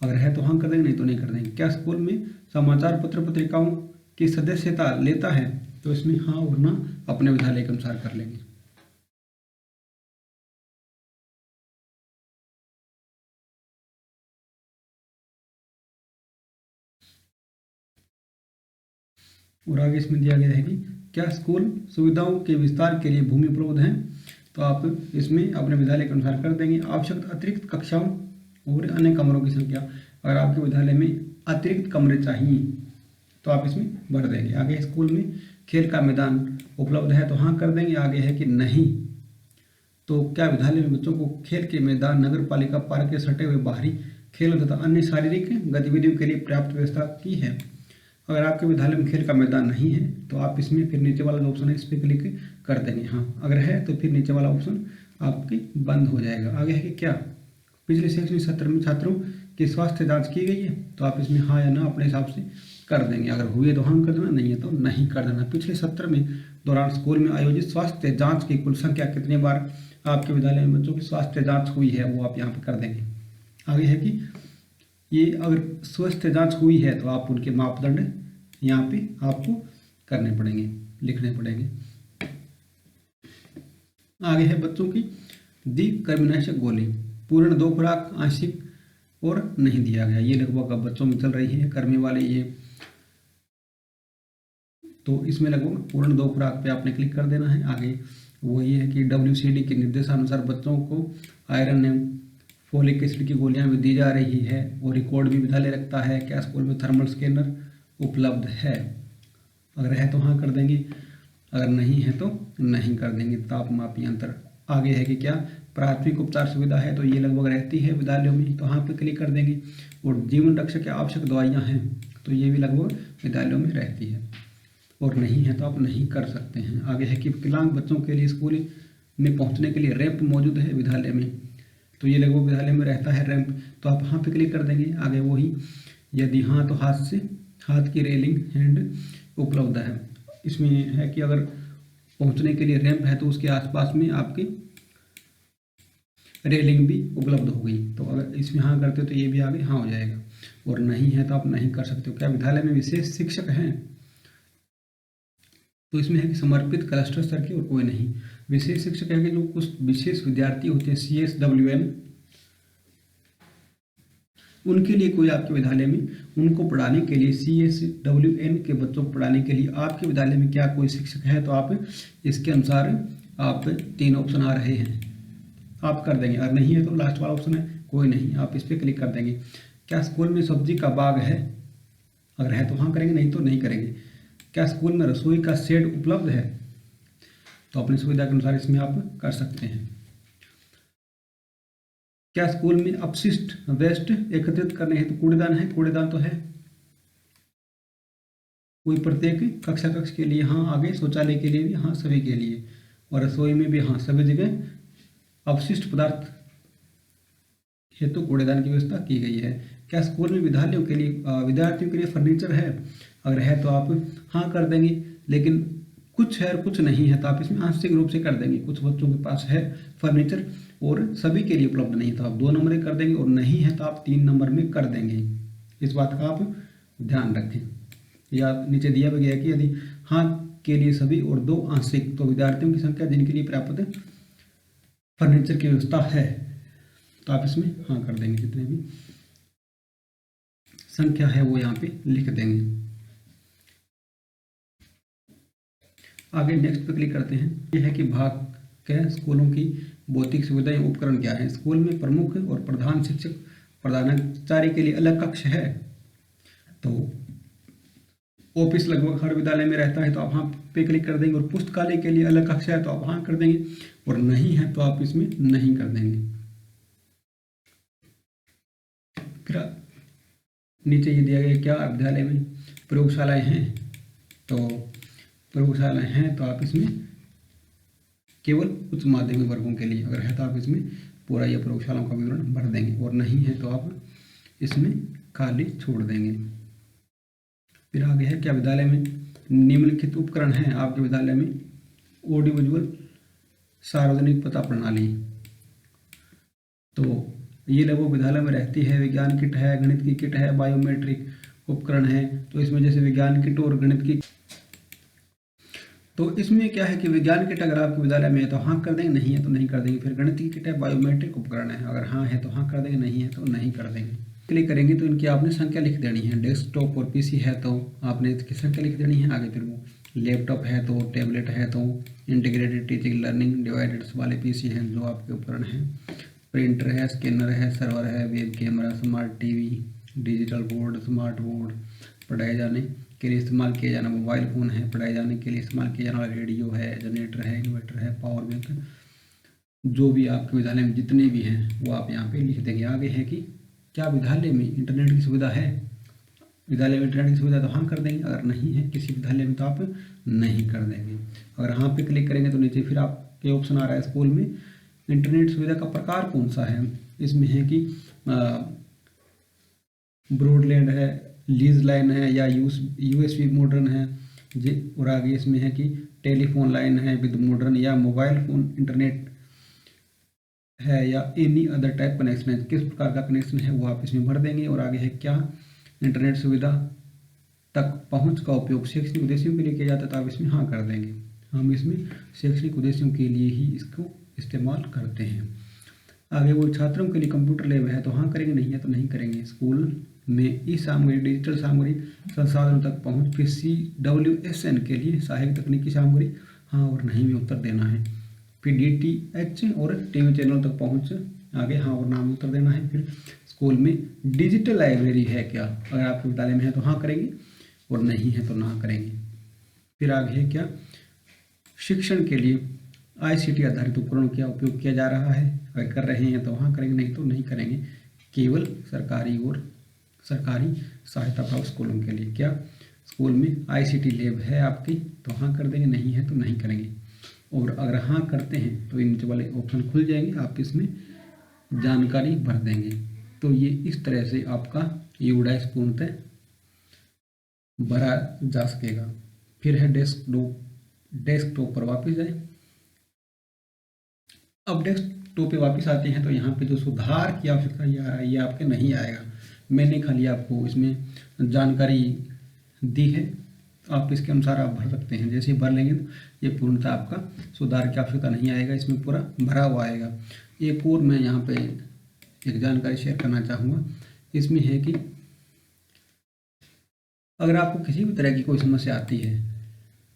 अगर है तो हाँ कर देंगे, नहीं तो नहीं कर देंगे। क्या स्कूल में समाचार पत्र पत्रिकाओं की सदस्यता लेता है? तो इसमें हाँ और ना अपने विद्यालय के अनुसार कर लेंगे। और आगे इसमें दिया गया है कि क्या स्कूल सुविधाओं के विस्तार के लिए भूमि उपलब्ध है? तो आप इसमें अपने विद्यालय के अनुसार कर देंगे। आवश्यक अतिरिक्त कक्षाओं और अन्य कमरों की संख्या, अगर आपके विद्यालय में अतिरिक्त कमरे चाहिए तो आप इसमें भर देंगे। आगे स्कूल में खेल का मैदान उपलब्ध है तो हाँ कर देंगे। आगे है कि नहीं, तो क्या विद्यालय में बच्चों को खेल के मैदान, नगर पालिका पार्क के सटे हुए बाहरी खेल तथा अन्य शारीरिक गतिविधियों के लिए पर्याप्त व्यवस्था की है? अगर आपके विद्यालय में खेल का मैदान नहीं है तो आप इसमें फिर नीचे वाला जो ऑप्शन है इस पर क्लिक कर देंगे हाँ। अगर है तो फिर नीचे वाला ऑप्शन आपकी बंद हो जाएगा। आगे है कि क्या पिछले शैक्षणिक सत्र में छात्रों की स्वास्थ्य जांच की गई है? तो आप इसमें हाँ या ना अपने हिसाब से कर देंगे। अगर हुए तो हाँ कर देना, नहीं है तो नहीं कर देना। पिछले सत्र में दौरान स्कूल में आयोजित स्वास्थ्य जांच की कुल संख्या, कितनी बार आपके विद्यालय में बच्चों की स्वास्थ्य जांच हुई है, वो आप यहाँ पे कर देंगे। आगे है कि ये अगर स्वास्थ्य जांच हुई है तो आप उनके मापदंड यहाँ पे आपको करने पड़ेंगे, लिखने पड़ेंगे। आगे है बच्चों की दी कृमिनाशक गोली पूर्ण 2 खुराक, आंशिक और नहीं दिया गया। ये लगभग अब बच्चों में चल रही है कर्मी वाले ये, तो इसमें लगभग पूर्ण 2 खुराक पे आपने क्लिक कर देना है। आगे वो ये है कि WCD के निर्देशानुसार बच्चों को आयरन एवं फोलिक एसिड की गोलियां भी दी जा रही है, और रिकॉर्ड भी विद्यालय रखता है। क्या स्कूल में थर्मल स्कैनर उपलब्ध है? अगर है तो हाँ कर देंगे, अगर नहीं है तो नहीं कर देंगे। तापमापी यंत्र। आगे है कि क्या प्राथमिक उपचार सुविधा है? तो ये लगभग रहती है विद्यालयों में, तो हाँ पे क्लिक कर देंगे। और जीवन रक्षक या आवश्यक दवाइयाँ हैं तो ये भी लगभग विद्यालयों में रहती है, और नहीं है तो आप नहीं कर सकते हैं। आगे है कि विकलांग बच्चों के लिए स्कूल में पहुंचने के लिए रैंप मौजूद है विद्यालय में? तो ये लगभग विद्यालय में रहता है रैंप, तो आप हाँ पे क्लिक कर देंगे। आगे वही, यदि हाँ तो हाथ की रेलिंग हैंड उपलब्ध है। इसमें है कि अगर पहुंचने के लिए रैंप है तो उसके आसपास में आपकी रेलिंग भी उपलब्ध हो गई। तो अगर इसमें हाँ करते हो तो ये भी आगे हाँ हो जाएगा, और नहीं है तो आप नहीं कर सकते हो। क्या विद्यालय में विशेष शिक्षक हैं? तो इसमें है कि समर्पित क्लस्टर स्तर के और कोई नहीं। विशेष शिक्षक है कि जो कुछ विशेष विद्यार्थी होते हैं CSWM, उनके लिए कोई आपके विद्यालय में उनको पढ़ाने के लिए CSWN के बच्चों को पढ़ाने के लिए आपके विद्यालय में क्या कोई शिक्षक है? तो आप इसके अनुसार आप 3 ऑप्शन आ रहे हैं, आप कर देंगे। अगर नहीं है तो लास्ट वाला ऑप्शन है कोई नहीं, आप इस पर क्लिक कर देंगे। क्या स्कूल में सब्जी का बाग है? अगर है तो हाँ करेंगे, नहीं तो नहीं करेंगे। क्या स्कूल में रसोई का शेड उपलब्ध है? तो अपनी सुविधा के अनुसार इसमें आप कर सकते हैं। क्या स्कूल में अपशिष्ट वेस्ट एकत्रित करने हेतु कूड़ेदान है? कूड़ेदान तो है कोई प्रत्येक कक्षा कक्ष के लिए हाँ, आगे शौचालय के लिए भी हाँ, सभी के लिए, और रसोई में भी हाँ, सभी जगह अपशिष्ट पदार्थ हेतु कूड़ेदान की व्यवस्था की गई है। क्या स्कूल में विद्यालयों के लिए विद्यार्थियों के लिए फर्नीचर है? अगर है तो आप हाँ कर देंगे, लेकिन कुछ है और कुछ नहीं है तो आप इसमें आंशिक रूप से कर देंगे। कुछ बच्चों के पास है फर्नीचर और सभी के लिए उपलब्ध नहीं है तो आप 2 नंबर कर देंगे, और नहीं है तो आप 3 नंबर में कर देंगे। इस बात का आप ध्यान रखें। या नीचे दिया भी गया कि यदि हाँ के लिए सभी और 2 आंशिक, तो विद्यार्थियों की संख्या जिनके लिए पर्याप्त फर्नीचर की व्यवस्था है तो आप इसमें हाँ कर देंगे। जितने भी संख्या है वो यहाँ पे लिख देंगे। आगे नेक्स्ट पे क्लिक करते हैं। ये है कि भाग के स्कूलों की भौतिक सुविधाएं उपकरण क्या है? स्कूल में प्रमुख और प्रधान शिक्षक प्रधानाचार्य के लिए अलग कक्ष है? तो ऑफिस लगभग हर विद्यालय में रहता है तो आप हाँ पे क्लिक कर देंगे, और पुस्तकालय के लिए अलग कक्ष है तो आप हाँ कर देंगे, और नहीं है तो आप इसमें नहीं कर देंगे। फिर नीचे ये दिया गया क्या विद्यालय में प्रयोगशालाएं हैं? तो प्रयोगशालाएं हैं तो आप इसमें केवल उच्च माध्यमिक वर्गों के लिए। अगर है तो आप इसमें पूरा ये प्रयोगशालाओं का विवरण भर देंगे, और नहीं है तो आप इसमें खाली छोड़ देंगे। फिर आगे है क्या विद्यालय में निम्नलिखित उपकरण हैं आपके विद्यालय में? ऑडियो विजुअल सार्वजनिक पता प्रणाली, तो ये लगभग विद्यालय में रहती है। विज्ञान किट है, गणित की किट है, बायोमेट्रिक उपकरण है। तो इसमें जैसे विज्ञान किट और गणित की, तो इसमें क्या है कि विज्ञान किट अगर आपके विद्यालय में है तो हाँ कर देंगे, नहीं है तो नहीं कर देंगे। फिर गणित की किट है, बायोमेट्रिक उपकरण है, अगर हाँ है तो हाँ कर देंगे, नहीं है तो नहीं कर देंगे। क्लिक करेंगे तो इनकी आपने संख्या लिख देनी है। डेस्कटॉप और पीसी है तो आपने इसकी संख्या लिख देनी है। आगे फिर वो लैपटॉप है तो, टैबलेट है तो, इंटीग्रेटेड टीचिंग लर्निंग डिवाइडेड वाले पीसी हैं जो आपके उपकरण हैं। प्रिंटर है, स्कैनर है, सर्वर है, web camera, smart TV, digital board, smart board, पढ़ाए जाने के लिए इस्तेमाल किया जाना मोबाइल फ़ोन है, पढ़ाए जाने के लिए इस्तेमाल किया जाने वाला रेडियो है, जनरेटर है, इन्वर्टर है, पावर बैंक, जो भी आपके विद्यालय में जितने भी हैं वो आप यहाँ पे लिख देंगे। आगे है कि क्या विद्यालय में इंटरनेट की सुविधा है? विद्यालय में इंटरनेट की सुविधा तो हाँ कर देंगे, अगर नहीं है किसी विद्यालय में तो आप नहीं कर देंगे। अगर हाँ पे क्लिक करेंगे तो नीचे फिर आपके ऑप्शन आ रहा है स्कूल में इंटरनेट सुविधा का प्रकार कौन सा है। इसमें है कि ब्रॉडबैंड है, लीज लाइन है, या यूएसबी मॉडर्न है जी। और आगे इसमें है कि टेलीफोन लाइन है विद मॉडर्न, या मोबाइल फोन इंटरनेट है, या एनी अदर टाइप कनेक्शन है, किस प्रकार का कनेक्शन है वो आप इसमें भर देंगे। और आगे है क्या इंटरनेट सुविधा तक पहुंच का उपयोग शैक्षणिक उद्देश्यों के लिए किया जाता है, तो आप इसमें हाँ कर देंगे। हम इसमें शैक्षणिक उद्देश्यों के लिए ही इसको इस्तेमाल करते हैं। आगे वो छात्रों के लिए कंप्यूटर लैब है तो हाँ करेंगे, नहीं है तो नहीं करेंगे। स्कूल में ई सामग्री डिजिटल सामग्री संसाधनों तक पहुंच। फिर CWSN के लिए सहायक तकनीकी सामग्री, हाँ और नहीं में उत्तर देना है। फिर DTH और टीवी चैनलों तक पहुंच, आगे हाँ और नाम उत्तर देना है। फिर स्कूल में डिजिटल लाइब्रेरी है क्या? अगर आपके विद्यालय में है तो हाँ करेंगे, और नहीं है तो ना करेंगे। फिर आगे है क्या शिक्षण के लिए ICT आधारित उपकरणों का उपयोग किया जा रहा है? अगर कर रहे हैं तो हाँ करेंगे, नहीं तो नहीं करेंगे। केवल सरकारी और सरकारी सहायता प्राप्त स्कूलों के लिए क्या स्कूल में ICT लैब है आपकी तो हाँ कर देंगे, नहीं है तो नहीं करेंगे। और अगर हाँ करते हैं तो नीचे वाले ऑप्शन खुल जाएंगे, आप इसमें जानकारी भर देंगे। तो ये इस तरह से आपका यूडाइस पूर्णतः भरा जा सकेगा। फिर है डेस्कटॉप पर वापस जाए। अब डेस्कटॉप पे वापस आते हैं तो यहाँ पे जो सुधार की आवश्यकता ये आपके नहीं आएगा। मैंने खाली आपको इसमें जानकारी दी है, आप इसके अनुसार आप भर सकते हैं। जैसे भर लेंगे तो ये पूर्णतः आपका सुधार की आवश्यकता नहीं आएगा, इसमें पूरा भरा हुआ आएगा। एक और मैं यहाँ पे एक जानकारी शेयर करना चाहूँगा। इसमें है कि अगर आपको किसी भी तरह की कोई समस्या आती है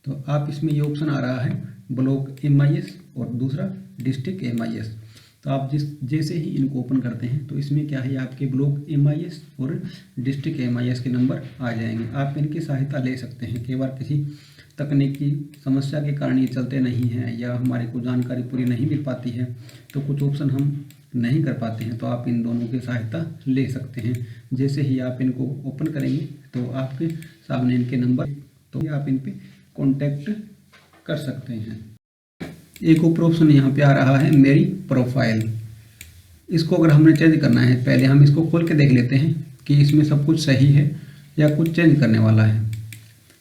तो आप इसमें ये ऑप्शन आ रहा है ब्लॉक MIS और दूसरा डिस्ट्रिक्ट MIS। तो आप जैसे ही इनको ओपन करते हैं तो इसमें क्या है आपके ब्लॉक MIS और डिस्ट्रिक्ट MIS के नंबर आ जाएंगे। आप इनकी सहायता ले सकते हैं। कई बार किसी तकनीकी समस्या के कारण ये चलते नहीं हैं या हमारे को जानकारी पूरी नहीं मिल पाती है तो कुछ ऑप्शन हम नहीं कर पाते हैं, तो आप इन दोनों की सहायता ले सकते हैं। जैसे ही आप इनको ओपन करेंगे तो आपके सामने इनके नंबर, तो आप इन पे कॉन्टैक्ट कर सकते हैं। एक ऊपर ऑप्शन यहाँ पे आ रहा है मेरी प्रोफाइल। इसको अगर हमने चेंज करना है, पहले हम इसको खोल के देख लेते हैं कि इसमें सब कुछ सही है या कुछ चेंज करने वाला है।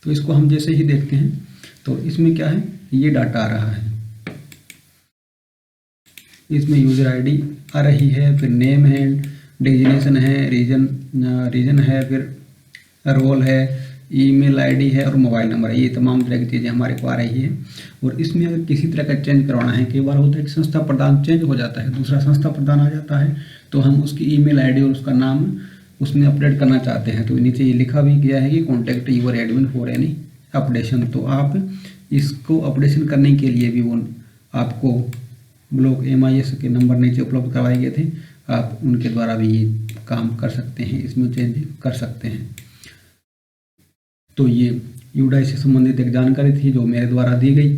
तो इसको हम जैसे ही देखते हैं तो इसमें क्या है ये डाटा आ रहा है। इसमें यूजर ID आ रही है, फिर नेम है, डेजिग्नेशन है, रीजन है, फिर रोल है, ईमेल ID है और मोबाइल नंबर है। ये तमाम तरह की चीज़ें हमारे को आ रही है। और इसमें अगर किसी तरह का चेंज करवाना है, कई बार होता है कि संस्था प्रधान चेंज हो जाता है, दूसरा संस्था प्रधान आ जाता है, तो हम उसकी ईमेल ID और उसका नाम उसमें अपडेट करना चाहते हैं। तो नीचे ये लिखा भी गया है कि contact your admin for any updation. तो आप इसको अपडेशन करने के लिए भी वो आपको ब्लॉक MIS के नंबर नीचे उपलब्ध करवाए गए थे, आप उनके द्वारा भी ये काम कर सकते हैं, इसमें चेंज कर सकते हैं। तो ये यूडाइस से संबंधित एक जानकारी थी जो मेरे द्वारा दी गई,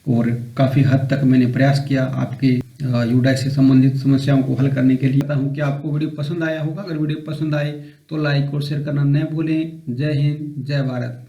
और काफ़ी हद तक मैंने प्रयास किया आपके यूडाइस से संबंधित समस्याओं को हल करने के लिए। कहता हूँ कि आपको वीडियो पसंद आया होगा। अगर वीडियो पसंद आए तो लाइक और शेयर करना न भूलें। जय हिंद, जय भारत।